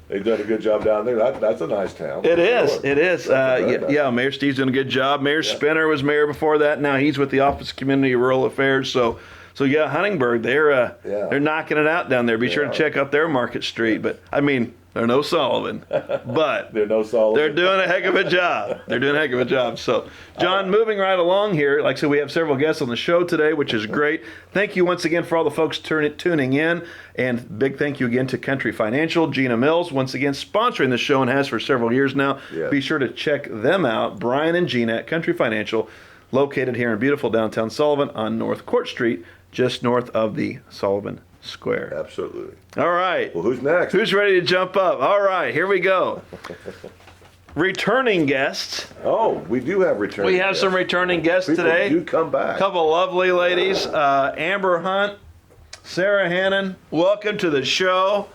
They've done a good job down there. That's a nice town. It is. Sure. It is. Mayor Steve's doing a good job. Mayor Spinner was mayor before that. Now he's with the Office of Community and Rural Affairs. So So yeah, Huntingburg, they're knocking it out down there. Be sure to check out their Market Street. But I mean, they're no Sullivan, but They're no Sullivan. they're doing a heck of a job. They're doing a heck of a job. So, John, moving right along here, like I said, we have several guests on the show today, which is great. Thank you once again for all the folks tuning in. And big thank you again to Country Financial, Gina Mills, once again sponsoring the show and has for several years now. Yeah. Be sure to check them out, Brian and Gina at Country Financial, located here in beautiful downtown Sullivan on North Court Street, just north of the Sullivan Square. Absolutely. All right. Well, who's next? Who's ready to jump up? All right, here we go. Returning guests. Oh, we do have return. We have some returning guests People today. do come back. A couple lovely ladies. Amber Hunt, Sarah Hannon, welcome to the show.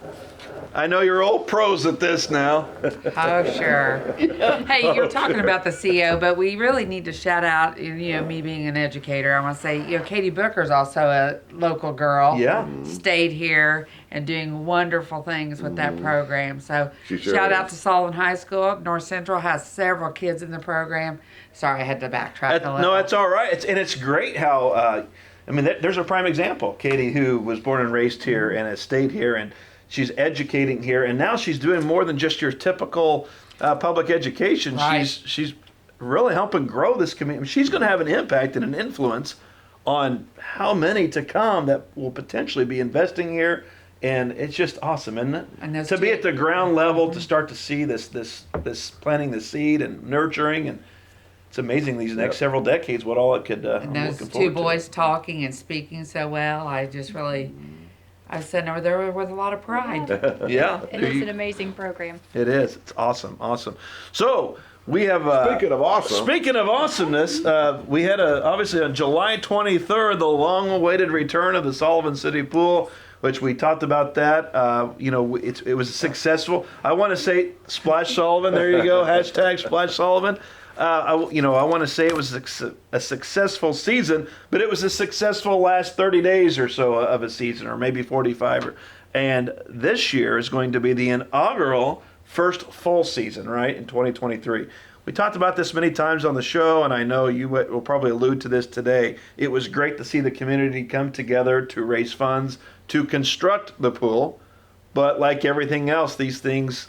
I know you're old pros at this now. Oh, sure. Hey, you're talking about the CEO, but we really need to shout out, me being an educator, I want to say, Katie Booker's also a local girl. Yeah. Stayed here and doing wonderful things with that program. So She sure shout is. out to Sullivan High School. North Central has several kids in the program. Sorry, I had to backtrack a little. No, that's all right. It's great how, there's a prime example. Katie, who was born and raised here and has stayed here, and she's educating here, and now she's doing more than just your typical public education. Right. She's really helping grow this community. She's going to have an impact and an influence on how many to come that will potentially be investing here, and it's just awesome, isn't it? And those To be two- at the ground level, to start to see this planting the seed and nurturing, and it's amazing these next several decades what all it could. And I'm those looking two forward to. boys talking and speaking so well, I just really, I was sitting over there with a lot of pride. Yeah, It is an amazing program. it is. It's awesome. So we have. Speaking of awesome. Speaking of awesomeness, we had obviously on July 23rd the long-awaited return of the Sullivan City Pool, which we talked about that. It was successful. I want to say Splash Sullivan. There you go. Hashtag Splash Sullivan. I want to say it was a successful season, but it was a successful last 30 days or so of a season, or maybe 45. And this year is going to be the inaugural first full season, right, in 2023. We talked about this many times on the show, and I know you will probably allude to this today. It was great to see the community come together to raise funds to construct the pool, but like everything else, these things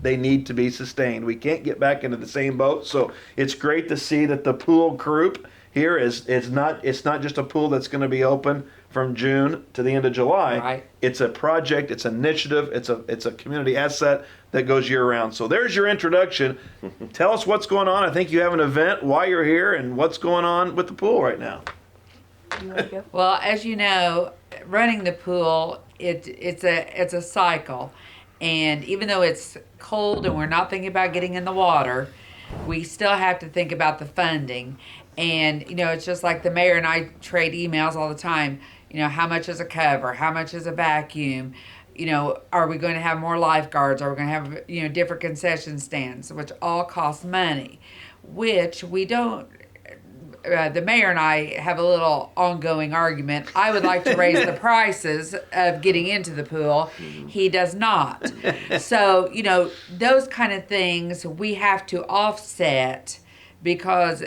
they need to be sustained. We can't get back into the same boat. So it's great to see that the pool group here it's not just a pool that's going to be open from June to the end of July. Right. It's a project, it's an initiative, it's a community asset that goes year round. So there's your introduction. Tell us what's going on. I think you have an event, why you're here, and what's going on with the pool right now. You wanna go? Well, as you know, running the pool, it's a cycle. And even though it's cold and we're not thinking about getting in the water, we still have to think about the funding. And, it's just like the mayor and I trade emails all the time. How much is a cover? How much is a vacuum? Are we going to have more lifeguards? Are we going to have, different concession stands, which all cost money, which we don't. The mayor and I have a little ongoing argument. I would like to raise the prices of getting into the pool. He does not. So, those kind of things we have to offset because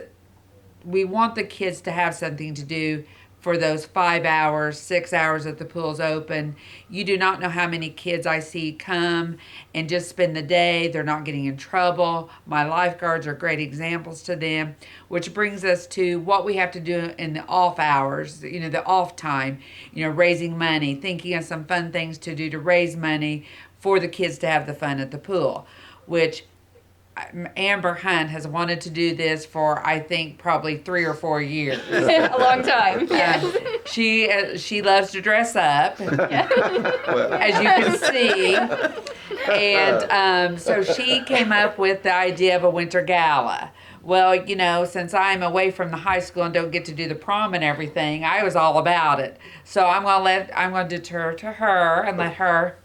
we want the kids to have something to do for those 5 hours, 6 hours that the pool's open. You do not know how many kids I see come and just spend the day. They're not getting in trouble. My lifeguards are great examples to them, which brings us to what we have to do in the off hours, the off time, raising money, thinking of some fun things to do to raise money for the kids to have the fun at the pool, which Amber Hunt has wanted to do this for, I think, probably 3 or 4 years. A long time. Yes. She loves to dress up, as you can see. And so she came up with the idea of a winter gala. Well, since I'm away from the high school and don't get to do the prom and everything, I was all about it. So I'm going to defer to her and let her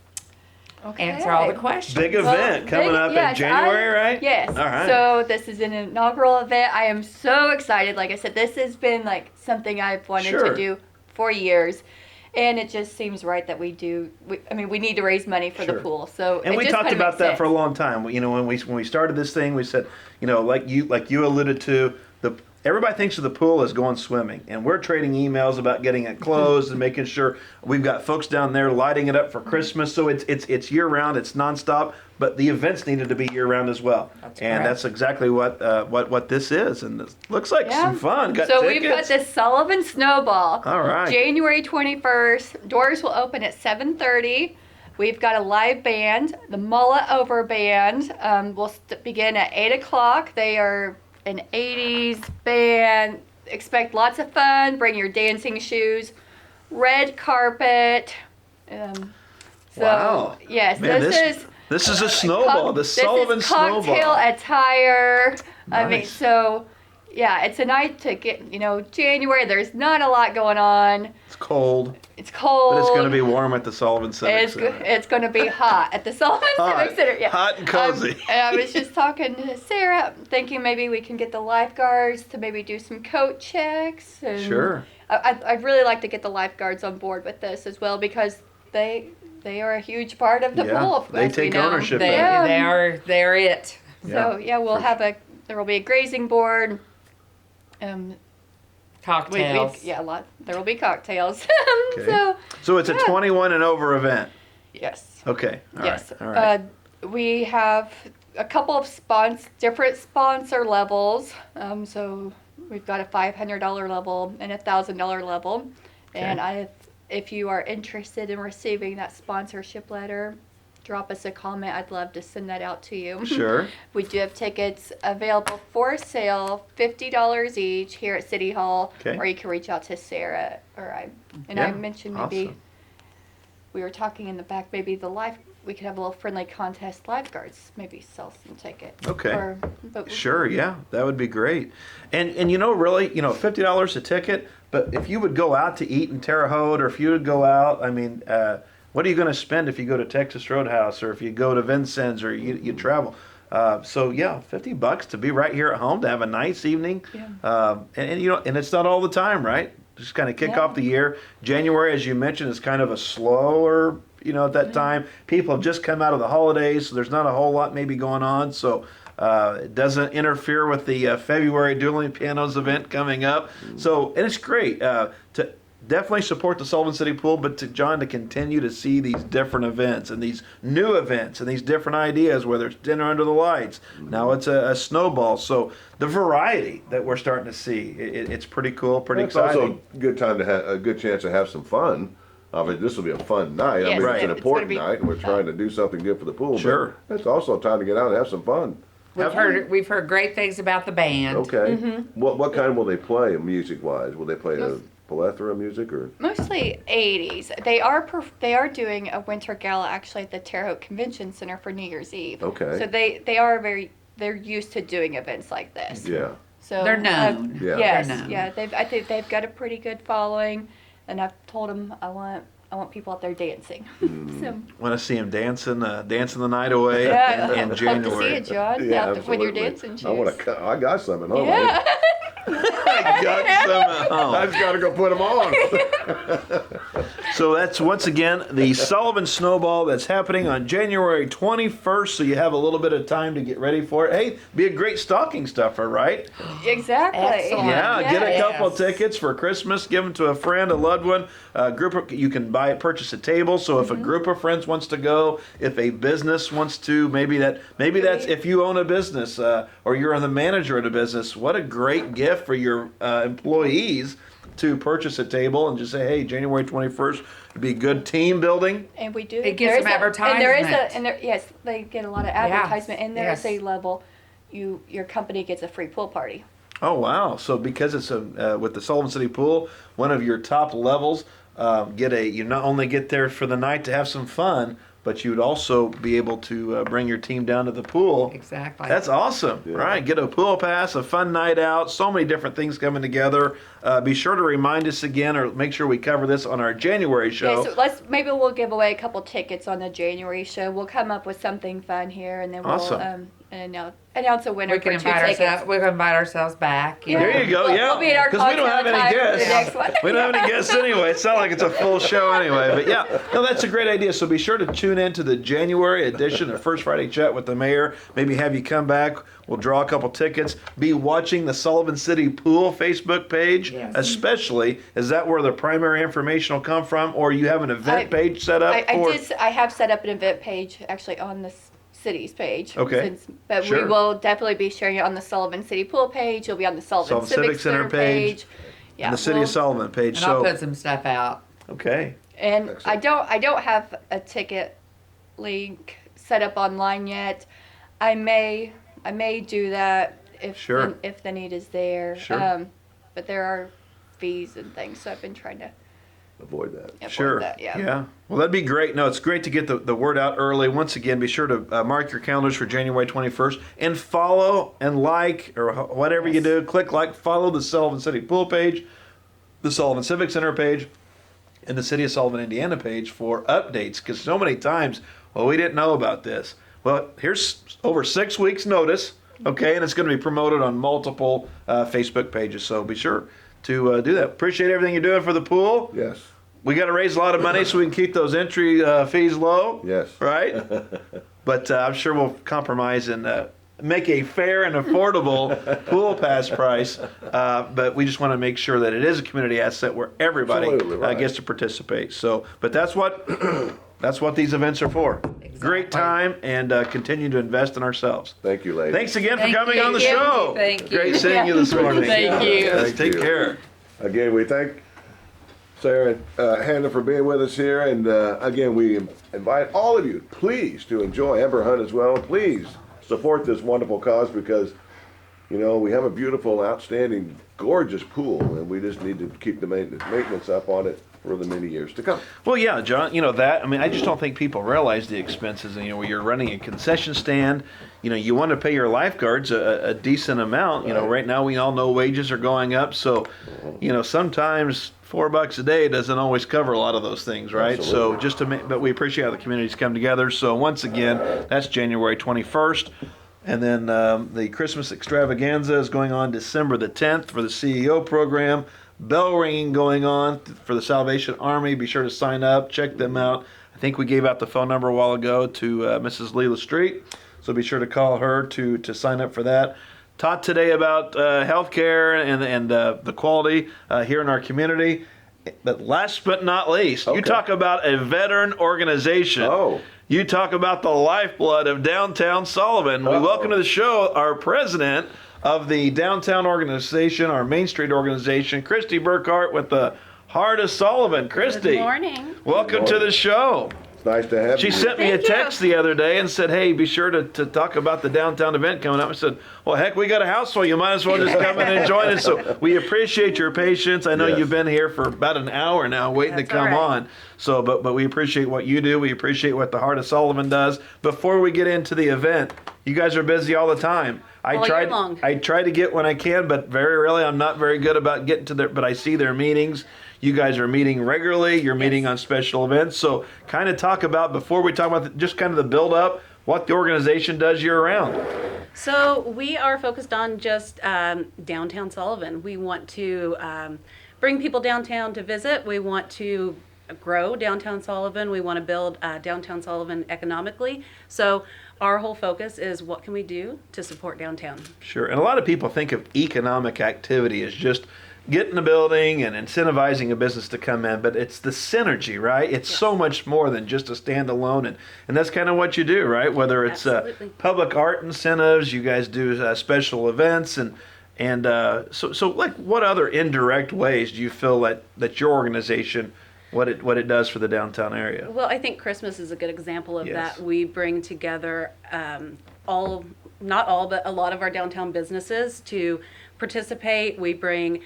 answer all the questions. Big event coming up in January, right? Yes. All right. So this is an inaugural event. I am so excited. Like I said, this has been like something I've wanted Sure. to do for years. And it just seems right that we need to raise money for Sure. the pool. So And it we just talked kinda about makes that sense. for a long time. When we started this thing, we said, like you alluded to, everybody thinks of the pool as going swimming, and we're trading emails about getting it closed and making sure we've got folks down there lighting it up for Christmas. So it's year round, it's nonstop, but the events needed to be year round as well. That's and correct. that's exactly what this is, and it looks like some fun. Got So tickets. we've got the Sullivan Snowball. All right. January 21st. Doors will open at 7:30. We've got a live band, the Mullet Over Band. Will begin at 8 o'clock. They are an 80s band. Expect lots of fun. Bring your dancing shoes. Red carpet. So, Wow. yes, Man, this is a snowball. The Sullivan this is cocktail Snowball. attire. I mean, Nice. so yeah, it's a night to get, January, there's not a lot going on. It's cold, It's cold. but it's going to be warm at the Sullivan Civic Center. It's going to be hot at the Sullivan Civic Center. Yeah. Hot and cozy. And I was just talking to Sarah, thinking maybe we can get the lifeguards to maybe do some coat checks. And Sure. I'd really like to get the lifeguards on board with this as well, because they are a huge part of the Yeah, pool. they as we take know. ownership They, of they're it. So yeah, we'll have there will be a grazing board. Cocktails. Yeah, a lot. There will be cocktails. Okay. So it's a 21 and over event. Yes. Okay. All Yes. right. All right. We have a couple of different sponsor levels. So we've got a $500 level and a $1,000 level. And if you are interested in receiving that sponsorship letter, drop us a comment. I'd love to send that out to you. Sure. We do have tickets available for sale, $50 each here at City Hall. Okay. Or you can reach out to Sarah or I. And Yeah, I mentioned maybe awesome. we were talking in the back, maybe we could have a little friendly contest, lifeguards maybe sell some tickets. Okay. But Sure, yeah, that would be great. And really, $50 a ticket, but if you would go out to eat in Terre Haute, or if you would go out, I mean, what are you going to spend if you go to Texas Roadhouse, or if you go to Vincennes, or you travel? So yeah, $50 to be right here at home, to have a nice evening. Yeah. And it's not all the time, right? Just kind of kick Yeah. off the year. January, as you mentioned, is kind of a slower, at that time. People have just come out of the holidays, so there's not a whole lot maybe going on. So it doesn't interfere with the February Dueling Pianos event coming up. So, and it's great to definitely support the Sullivan City Pool, but to continue to see these different events and these new events and these different ideas, whether it's dinner under the lights, now it's a snowball. So the variety that we're starting to see, it's pretty cool, pretty It's exciting. also a good time to have a good chance to have some fun. I mean, this will be a fun night. I Yes, mean, right. it's an it's important gonna be night, and we're fun. trying to do something good for the pool. but Sure. It's also a time to get out and have some fun. We've heard great things about the band. Okay. Mm-hmm. What kind will they play music wise? Will they play a plethora of music or? mostly 80s. They are doing a winter gala actually at the Terre Haute Convention Center for New Year's Eve. Okay. So they're used to doing events like this. Yeah. So They're known. Yeah. Yes, They're known. yeah. I think they've got a pretty good following, and I've told them I want people out there dancing. So Want to see him dancing the night away yeah, in hope January. to see you, John, Yeah, out with your absolutely. dancing shoes. I got some at home. Yeah. I got some at home. I just got to go put them on. So that's once again the Sullivan Snowball that's happening on January 21st. So you have a little bit of time to get ready for it. Hey, be a great stocking stuffer, right? Exactly. Excellent. Yeah, get a Yes. couple of tickets for Christmas. Give them to a friend, a loved one. You can purchase a table. So if a group of friends wants to go, if a business wants to, maybe that's if you own a business or you're the manager of a business. What a great gift for your employees to purchase a table and just say, hey, January 21st would be good team building. And we do. It gives there them is And there is advertisement. yes, they get a lot of advertisement. And there is yes. a level, your company gets a free pool party. Oh wow! So because it's with the Sullivan City Pool, one of your top levels, you not only get there for the night to have some fun, but you'd also be able to bring your team down to the pool. Exactly. That's awesome, right? Get a pool pass, a fun night out, so many different things coming together. be sure to remind us again, or make sure we cover this on our January show. Yeah, so maybe we'll give away a couple tickets on the January show. We'll come up with something fun here, and then Awesome. we'll announce a winner We can for 2 invite tickets. ourselves. We can invite ourselves back. You There know. you go. We'll- Yeah, we'll be at our because we don't have cocktail any time for the guests. next one. We don't have any guests anyway. It's not like it's a full show anyway. But yeah, no, that's a great idea. So be sure to tune in to the January edition of First Friday Chat with the Mayor. Maybe have you come back. We'll draw a couple tickets. Be watching the Sullivan City Pool Facebook page, especially. Is that where the primary information will come from, or you have an event page set up for? I have set up an event page actually on the city's page. Okay. But Sure. we will definitely be sharing it on the Sullivan City Pool page. You'll be on the Sullivan Civic Center page. Yeah, And the City of Sullivan page. And I'll So put some stuff out. okay. And Excellent. I don't have a ticket link set up online yet. I may do that if Sure. if the need is there. Sure. But there are fees and things, so I've been trying to Avoid that. avoid Sure. that. Yeah. Well, that'd be great. No, it's great to get the word out early. Once again, be sure to mark your calendars for January 21st and follow and like, or whatever you do. Click like, follow the Sullivan City Pool page, the Sullivan Civic Center page, and the City of Sullivan, Indiana page for updates. Because so many times, well, we didn't know about this. Well, here's over 6 weeks' notice, okay, and it's going to be promoted on multiple Facebook pages. So be sure to do that. Appreciate everything you're doing for the pool. Yes. We got to raise a lot of money so we can keep those entry fees low. Yes. Right? But I'm sure we'll compromise and make a fair and affordable pool pass price. But we just want to make sure that it is a community asset where everybody Absolutely right. gets to participate. So, but that's what these events are for. Great time, and continue to invest in ourselves. Thank you, ladies. Thanks again Thank for coming you. on the Thank you. show. Thank you. Great seeing you this morning. Thank you. Thank Take you. care. Again, we thank Sarah and Hannon for being with us here. And again, we invite all of you, please, to enjoy Ember Hunt as well. Please support this wonderful cause because, you know, we have a beautiful, outstanding, gorgeous pool, and we just need to keep the maintenance up on it for the many years to come. Well, yeah, John, you know that. I mean, I just don't think people realize the expenses. And, you know, when you're running a concession stand, you know, you want to pay your lifeguards a decent amount. You know, right now we all know wages are going up. So, you know, sometimes $4 a day doesn't always cover a lot of those things, right? So Absolutely. just to make, but we appreciate how the communities come together. So once again, that's January 21st. And then the Christmas extravaganza is going on December the 10th for the CEO program. Bell ringing going on for the Salvation Army. Be sure to sign up, check them out. I think we gave out the phone number a while ago to Mrs. Lela Street, so be sure to call her to sign up for that. Taught today about healthcare and the quality here in our community. But last but not least, you Okay. talk about a veteran organization. Oh. You talk about the lifeblood of downtown Sullivan. We Uh-oh. welcome to the show our president of the downtown organization, our Main Street organization, Kristi Burkhart with the Heart of Sullivan. Kristi. Good morning. Welcome to the show. It's nice to have She you. sent me a Thank you. text the other day and said, hey, be sure to talk about the downtown event coming up. I said, well, heck, we got a house full. You might as well just come in and join us. So we appreciate your patience. I know Yes. you've been here for about an hour now waiting That's to come all right. on. So, but we appreciate what you do. We appreciate what the Heart of Sullivan does. Before we get into the event, you guys are busy all the time. All year long. I try to get when I can, but very rarely. I'm not very good about getting to their, but I see their meetings. You guys are meeting regularly. You're meeting on special events. So kind of talk about, before we talk about just kind of the build up, what the organization does year round. So we are focused on just downtown Sullivan. We want to bring people downtown to visit. We want to grow downtown Sullivan. We want to build downtown Sullivan economically. So our whole focus is what can we do to support downtown. Sure. And a lot of people think of economic activity as just getting a building and incentivizing a business to come in, but it's the synergy, right? It's so much more than just a standalone, and that's kind of what you do, right? Whether it's Absolutely. public art incentives, you guys do special events, and so like what other indirect ways do you feel that your organization, what it does for the downtown area? Well, I think Christmas is a good example of Yes. that. We bring together not all, but a lot of our downtown businesses to participate. We bring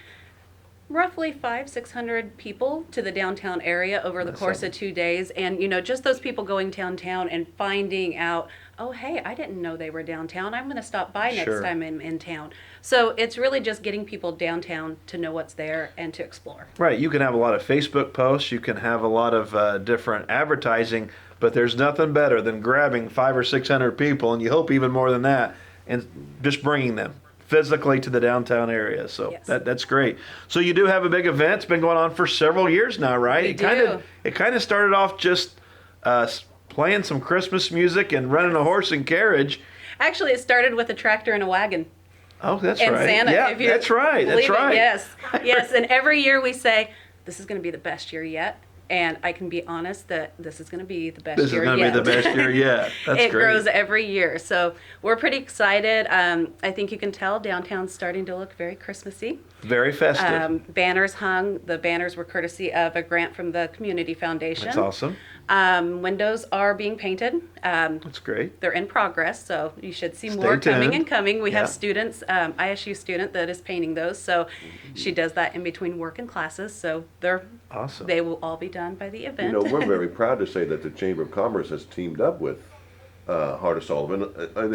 roughly 600 people to the downtown area over the course of 2 days. And, just those people going downtown and finding out, oh, hey, I didn't know they were downtown. I'm going to stop by next Sure. time I'm in town. So it's really just getting people downtown to know what's there and to explore. Right. You can have a lot of Facebook posts. You can have a lot of different advertising, but there's nothing better than grabbing 500 or 600 people, and you hope even more than that, and just bringing them physically to the downtown area. So Yes. that's great. So you do have a big event. It's been going on for several years now, right? We It kind of started off just playing some Christmas music and running a horse and carriage. Actually, it started with a tractor and a wagon. Oh, that's And right. Santa, yeah, if you that's right. That's believe it, right. yes, yes. And every year we say, this is going to be the best year yet. And I can be honest that this is going to be the best This is year going to yet. be the best year yet. That's It great. grows every year. So we're pretty excited. I think you can tell downtown's starting to look very Christmassy. Very festive. Banners hung. The banners were courtesy of a grant from the Community Foundation. That's awesome. Windows are being painted. That's great. They're in progress, so you should see Stay more coming tuned. and coming. We Yeah. have students, ISU student that is painting those, so she does that in between work and classes. So Awesome. they will all be done by the event. We're very proud to say that the Chamber of Commerce has teamed up with Heart of Sullivan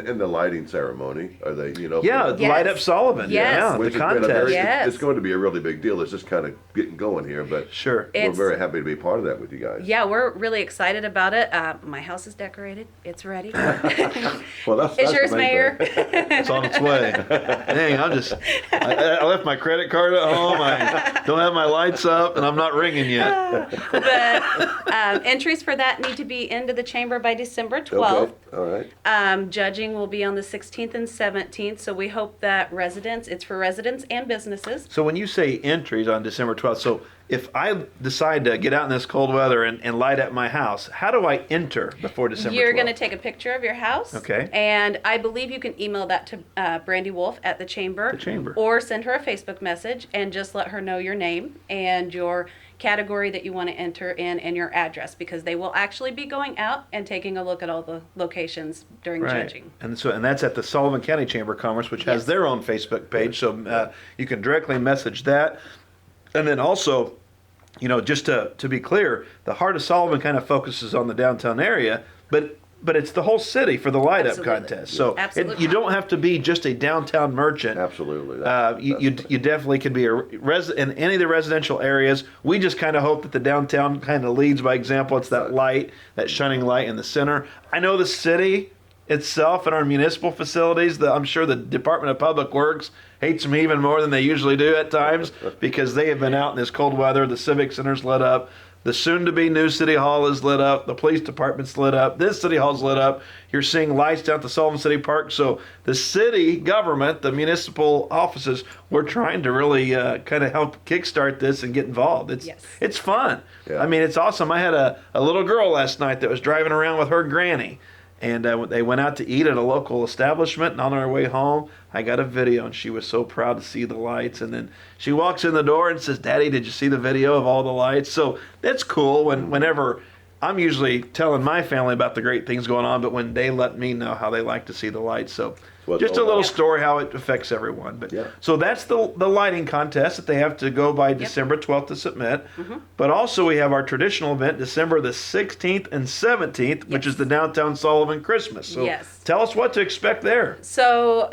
in the lighting ceremony. Are they, Yeah, Yes. Light Up Sullivan. Yes. Yeah, the which has been a contest. very, Yes. it's going to be a really big deal. It's just kind of getting going here, but Sure. we're It's- very happy to be part of that with you guys. Yeah, we're really excited about it. My house is decorated. It's ready. Well, that's Is the yours, main Mayor? thing. It's on its way. Dang, I left my credit card at home. I don't have my lights up, and I'm not ringing yet. But entries for that need to be into the chamber by December 12th. Okay, all right. Judging will be on the 16th and 17th, so we hope that it's for residents and businesses. So when you say entries on December 12th, so if I decide to get out in this cold weather and light up my house, how do I enter before December 12th? You're going to take a picture of your house. Okay. And I believe you can email that to Brandy Wolf at the chamber. The chamber. Or send her a Facebook message and just let her know your name and your category that you want to enter in and your address, because they will actually be going out and taking a look at all the locations during judging. And that's at the Sullivan County Chamber of Commerce, which has Yes. their own Facebook page. So you can directly message that. And then also, just to be clear, the Heart of Sullivan kind of focuses on the downtown area, but it's the whole city for the light up Absolutely. contest. So Absolutely. you don't have to be just a downtown merchant. Absolutely. You definitely can be in any of the residential areas. We just kind of hope that the downtown kind of leads by example. It's that light, that shining light in the center. I know the city itself and our municipal facilities, I'm sure the Department of Public Works hates them even more than they usually do at times, because they have been out in this cold weather. The Civic Center's lit up. The soon-to-be new City Hall is lit up. The police department's lit up. This City Hall's lit up. You're seeing lights down at the Sullivan City Park. So the city government, the municipal offices, we're trying to really kind of help kickstart this and get involved. It's fun. Yeah. I mean, it's awesome. I had a little girl last night that was driving around with her granny. And they went out to eat at a local establishment, and on our way home, I got a video, and she was so proud to see the lights. And then she walks in the door and says, "Daddy, did you see the video of all the lights?" So that's cool. Whenever I'm usually telling my family about the great things going on, but when they let me know how they like to see the lights. So Well, just a all little about. story how it affects everyone. But Yeah. so that's the lighting contest that they have to go by December 12th to submit. But also we have our traditional event December the 16th and 17th, which is the Downtown Sullivan Christmas. So Yes. tell us what to expect there. So,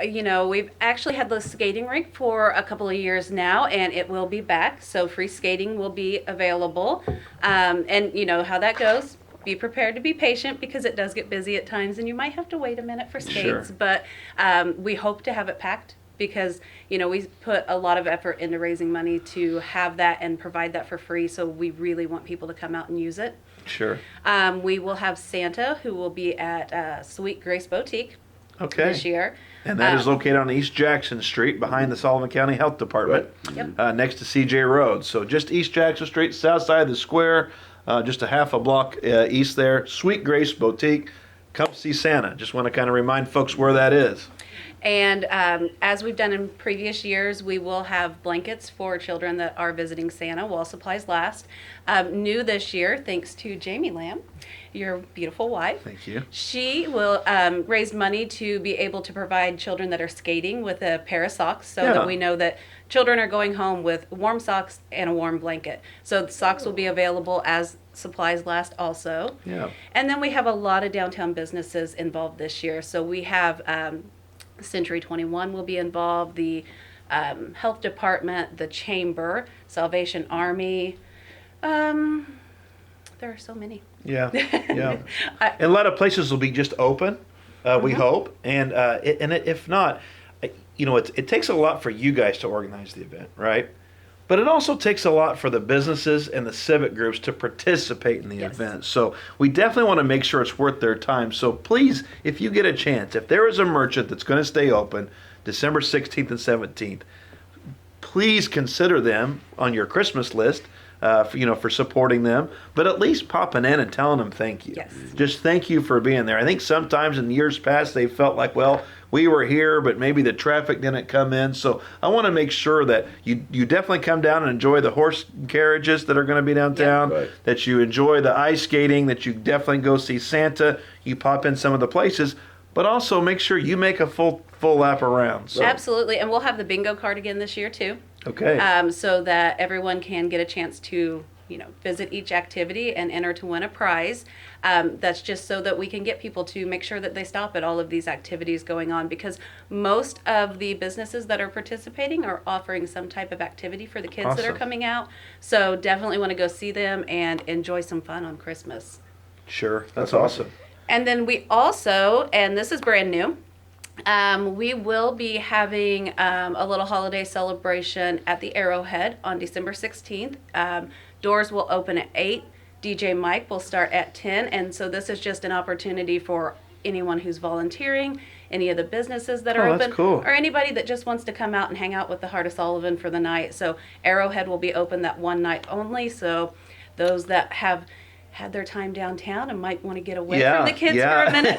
we've actually had the skating rink for a couple of years now, and it will be back. So free skating will be available. And you know how that goes. Be prepared to be patient, because it does get busy at times and you might have to wait a minute for skates. Sure. But we hope to have it packed, because we put a lot of effort into raising money to have that and provide that for free. So we really want people to come out and use it. Sure. We will have Santa, who will be at Sweet Grace Boutique Okay. this year. And that is located on East Jackson Street behind the Sullivan County Health Department, Yep. next to CJ Road. So just East Jackson Street, south side of the square, just a half a block east there. Sweet Grace Boutique. Come see Santa. Just want to kind of remind folks where that is. And as we've done in previous years, we will have blankets for children that are visiting Santa while supplies last. New this year, thanks to Jamie Lamb, your beautiful wife. Thank you. She will raise money to be able to provide children that are skating with a pair of socks, so Yeah. that we know that children are going home with warm socks and a warm blanket. So the socks will be available as supplies last also. Yeah. And then we have a lot of downtown businesses involved this year. So we have Century 21 will be involved, the health department, the chamber, Salvation Army. There are so many. Yeah, yeah. And a lot of places will be just open, we hope. And if not, it takes a lot for you guys to organize the event, right? But it also takes a lot for the businesses and the civic groups to participate in the event. So we definitely want to make sure it's worth their time. So please, if you get a chance, if there is a merchant that's going to stay open December 16th and 17th, please consider them on your Christmas list. For supporting them, but at least popping in and telling them thank you. Yes. Just thank you for being there. I think sometimes in years past they felt like, well, we were here, but maybe the traffic didn't come in. So I want to make sure that you definitely come down and enjoy the horse carriages that are going to be downtown, Right. that you enjoy the ice skating, that you definitely go see Santa, you pop in some of the places, but also make sure you make a full lap around. So, Absolutely. And we'll have the bingo card again this year too. okay. So that everyone can get a chance to, visit each activity and enter to win a prize. That's just so that we can get people to make sure that they stop at all of these activities going on, because most of the businesses that are participating are offering some type of activity for the kids that are Awesome. coming out. So definitely want to go see them and enjoy some fun on Christmas. Sure. That's That's awesome. And then we also, and this is brand new, we will be having a little holiday celebration at the Arrowhead on December 16th. Doors will open at 8. DJ Mike will start at 10. And so this is just an opportunity for anyone who's volunteering, any of the businesses that are Oh, open, that's cool. or anybody that just wants to come out and hang out with the Heart of Sullivan for the night. So Arrowhead will be open that one night only. So those that have had their time downtown and might want to get away from the kids for a minute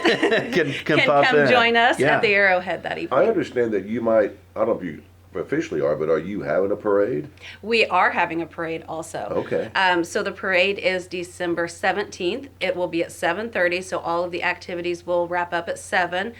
can can pop come in. join us Yeah. at the Arrowhead that I evening. understand that you might, I don't know if you officially are, but are you having a parade? We are having a parade also. Okay. So the parade is December 17th. It will be at 7:30, so all of the activities will wrap up at 7.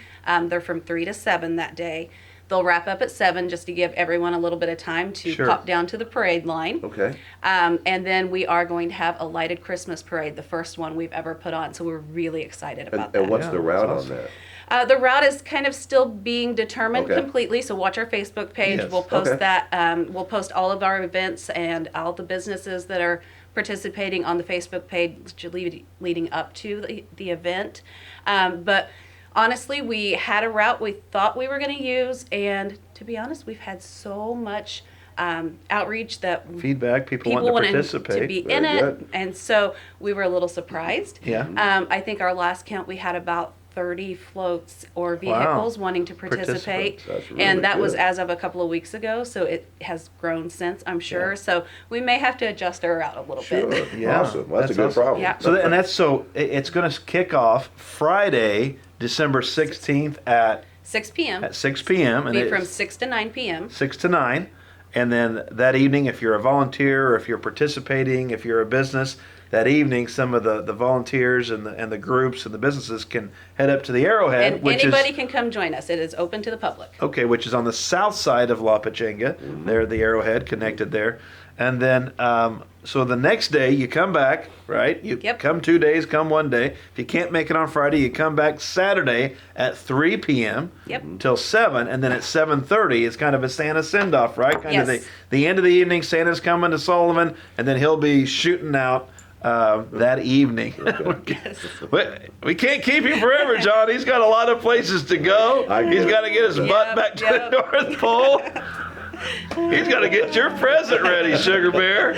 They're from 3 to 7 that day. They'll wrap up at 7 just to give everyone a little bit of time to Sure. pop down to the parade line. Okay. And then we are going to have a lighted Christmas parade, the first one we've ever put on. So we're really excited about And that. what's Yeah, the route that's on that? The route is kind of still being determined Okay. completely, so watch our Facebook page. Yes. We'll post Okay. that. We'll post all of our events and all the businesses that are participating on the Facebook page leading up to the event. But honestly, we had a route we thought we were going to use, and to be honest, we've had so much outreach that Feedback, people want wanted to participate. to be Very in it, good. and so we were a little surprised. Yeah. I think our last count we had about 30 floats or vehicles wanting to participate, That's really and that was good. as of a couple of weeks ago. So it has grown since, I'm sure. So we may have to adjust our route a little Sure. bit. Yeah, Awesome. Well, that's a that's good awesome. problem. Yeah. So it's going to kick off Friday, December 16th at 6 p.m. 6 p.m. and Be it's from 6 to 9 p.m. 6 to 9. And then that evening, if you're a volunteer or if you're participating, if you're a business, that evening some of the volunteers and the groups and the businesses can head up to the Arrowhead, And which anybody is can come join us. It is open to the public. okay, which is on the south side of La Pachenga. There, the Arrowhead connected there. And then, so the next day you come back, right? You Yep. come 2 days, come 1 day. If you can't make it on Friday, you come back Saturday at 3 p.m. Yep. till 7, and then at 7:30 it's kind of a Santa send-off, right? Kind of Yes. the end of the evening. Santa's coming to Sullivan, and then he'll be shooting out that evening. We can't keep him forever, John. He's got a lot of places to go. He's got to get his butt back to Yep. the North Pole. He's got to get your present ready, Sugar Bear.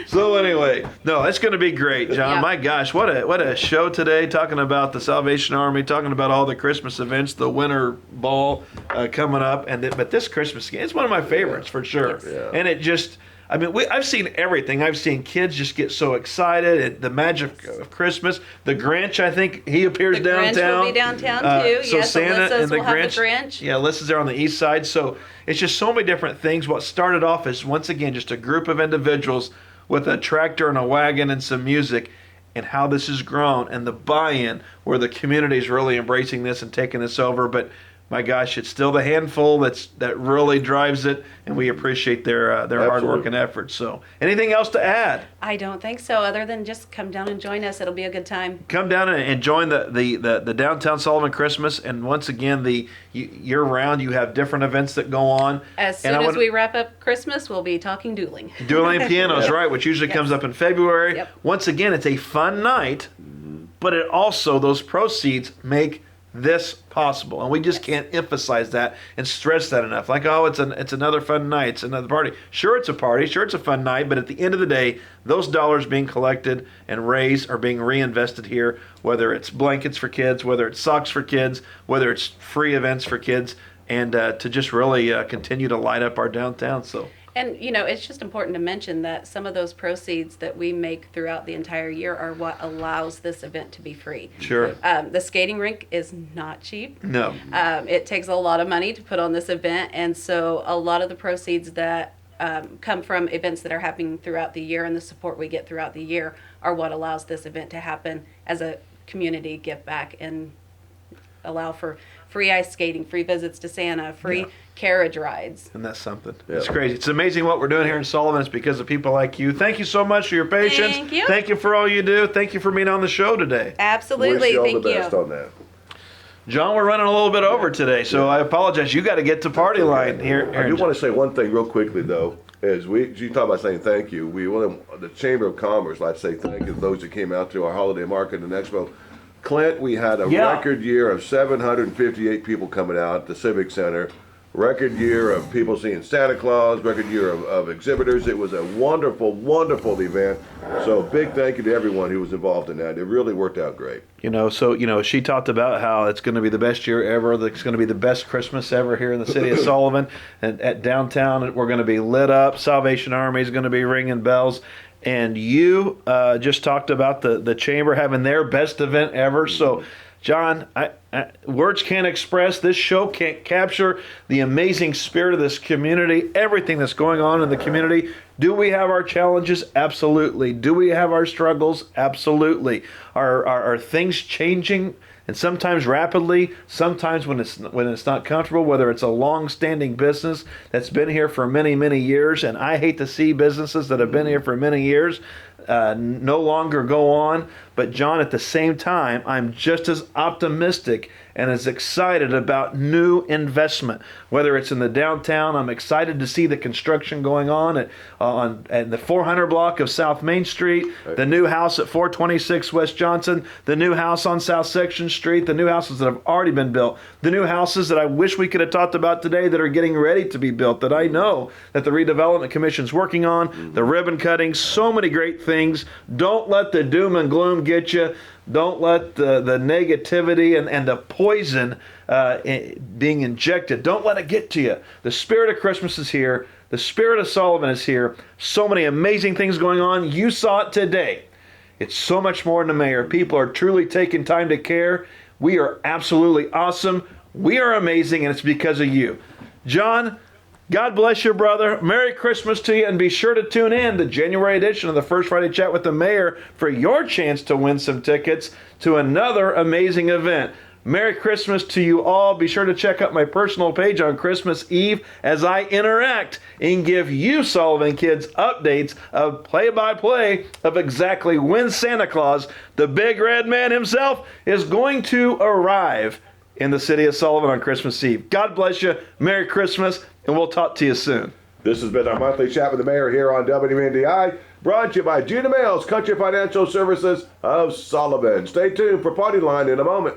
So anyway, no, it's going to be great, John. Yeah. My gosh, what a show today! Talking about the Salvation Army, talking about all the Christmas events, the Winter Ball coming up, but this Christmas game, it's one of my favorites for sure. Yeah. And it just, I mean, I've seen everything. I've seen kids just get so excited. The magic of Christmas. The Grinch, I think he appears The downtown. Grinch will be downtown too. So Yes, Santa Alyssa's and the will have Grinch. the Grinch. Yeah, Alyssa's there on the east side. So it's just so many different things. What started off as, once again, just a group of individuals with a tractor and a wagon and some music, and how this has grown and the buy-in where the community is really embracing this and taking this over. But my gosh, it's still the handful that really drives it, and we appreciate their hard work and effort. So, anything else to add? I don't think so, other than just come down and join us. It'll be a good time. Come down and join the Downtown Sullivan Christmas, and once again, the year round you have different events that go on. As soon as we wrap up Christmas, we'll be talking dueling. Dueling pianos, right, which usually comes up in February. Yep. Once again, it's a fun night, but it also, those proceeds make this possible, and we just can't emphasize that and stress that enough. Like, oh, it's another fun night, it's another party. Sure, it's a party, sure, it's a fun night, but at the end of the day, those dollars being collected and raised are being reinvested here, whether it's blankets for kids, whether it's socks for kids, whether it's free events for kids, and to just really continue to light up our downtown. So. And, it's just important to mention that some of those proceeds that we make throughout the entire year are what allows this event to be free. Sure. The skating rink is not cheap. No. It takes a lot of money to put on this event, and so a lot of the proceeds that come from events that are happening throughout the year and the support we get throughout the year are what allows this event to happen as a community give back and allow for free ice skating, free visits to Santa, free carriage rides. And that's something. Yeah. It's crazy. It's amazing what we're doing here in Sullivan. It's because of people like you. Thank you so much for your patience. Thank you. Thank you for all you do. Thank you for being on the show today. Absolutely. Wish you all Thank the you. best on that. John, we're running a little bit over today, so I apologize. You got to get to party line here. I do want to say one thing real quickly, though. As you talk about saying thank you, we want the Chamber of Commerce. I'd say thank you to those that came out to our holiday market and expo. Clint, we had a record year of 758 people coming out at the Civic Center. Record year of people seeing Santa Claus. Record year of exhibitors. It was a wonderful, wonderful event. So big thank you to everyone who was involved in that. It really worked out great. She talked about how it's going to be the best year ever. It's going to be the best Christmas ever here in the city of Sullivan. And at downtown, we're going to be lit up. Salvation Army is going to be ringing bells. And you just talked about the chamber having their best event ever. So, John, words can't express. This show can't capture the amazing spirit of this community, everything that's going on in the community. Do we have our challenges? Absolutely. Do we have our struggles? Absolutely. Are things changing? And sometimes rapidly, sometimes when it's not comfortable, whether it's a long-standing business that's been here for many, many years, and I hate to see businesses that have been here for many years no longer go on. But John, at the same time, I'm just as optimistic and as excited about new investment. Whether it's in the downtown, I'm excited to see the construction going on at the 400 block of South Main Street, the new house at 426 West Johnson, the new house on South Section Street, the new houses that have already been built, the new houses that I wish we could have talked about today that are getting ready to be built, that I know that the Redevelopment Commission's working on, the ribbon cutting, so many great things. Don't let the doom and gloom get you. Don't let the negativity and the poison being injected, don't let it get to you. The spirit of Christmas is here. The spirit of Sullivan is here. So many amazing things going on. You saw it today. It's so much more than the mayor. People are truly taking time to care. We are absolutely awesome. We are amazing, and it's because of you. John, God bless you, brother. Merry Christmas to you, and be sure to tune in the January edition of the First Friday Chat with the Mayor for your chance to win some tickets to another amazing event. Merry Christmas to you all. Be sure to check out my personal page on Christmas Eve as I interact and give you Sullivan kids updates of play-by-play of exactly when Santa Claus, the big red man himself, is going to arrive in the city of Sullivan on Christmas Eve. God bless you. Merry Christmas, and we'll talk to you soon. This has been our monthly chat with the mayor here on WNDI, brought to you by Gina Mills, Country Financial Services of Sullivan. Stay tuned for Party Line in a moment.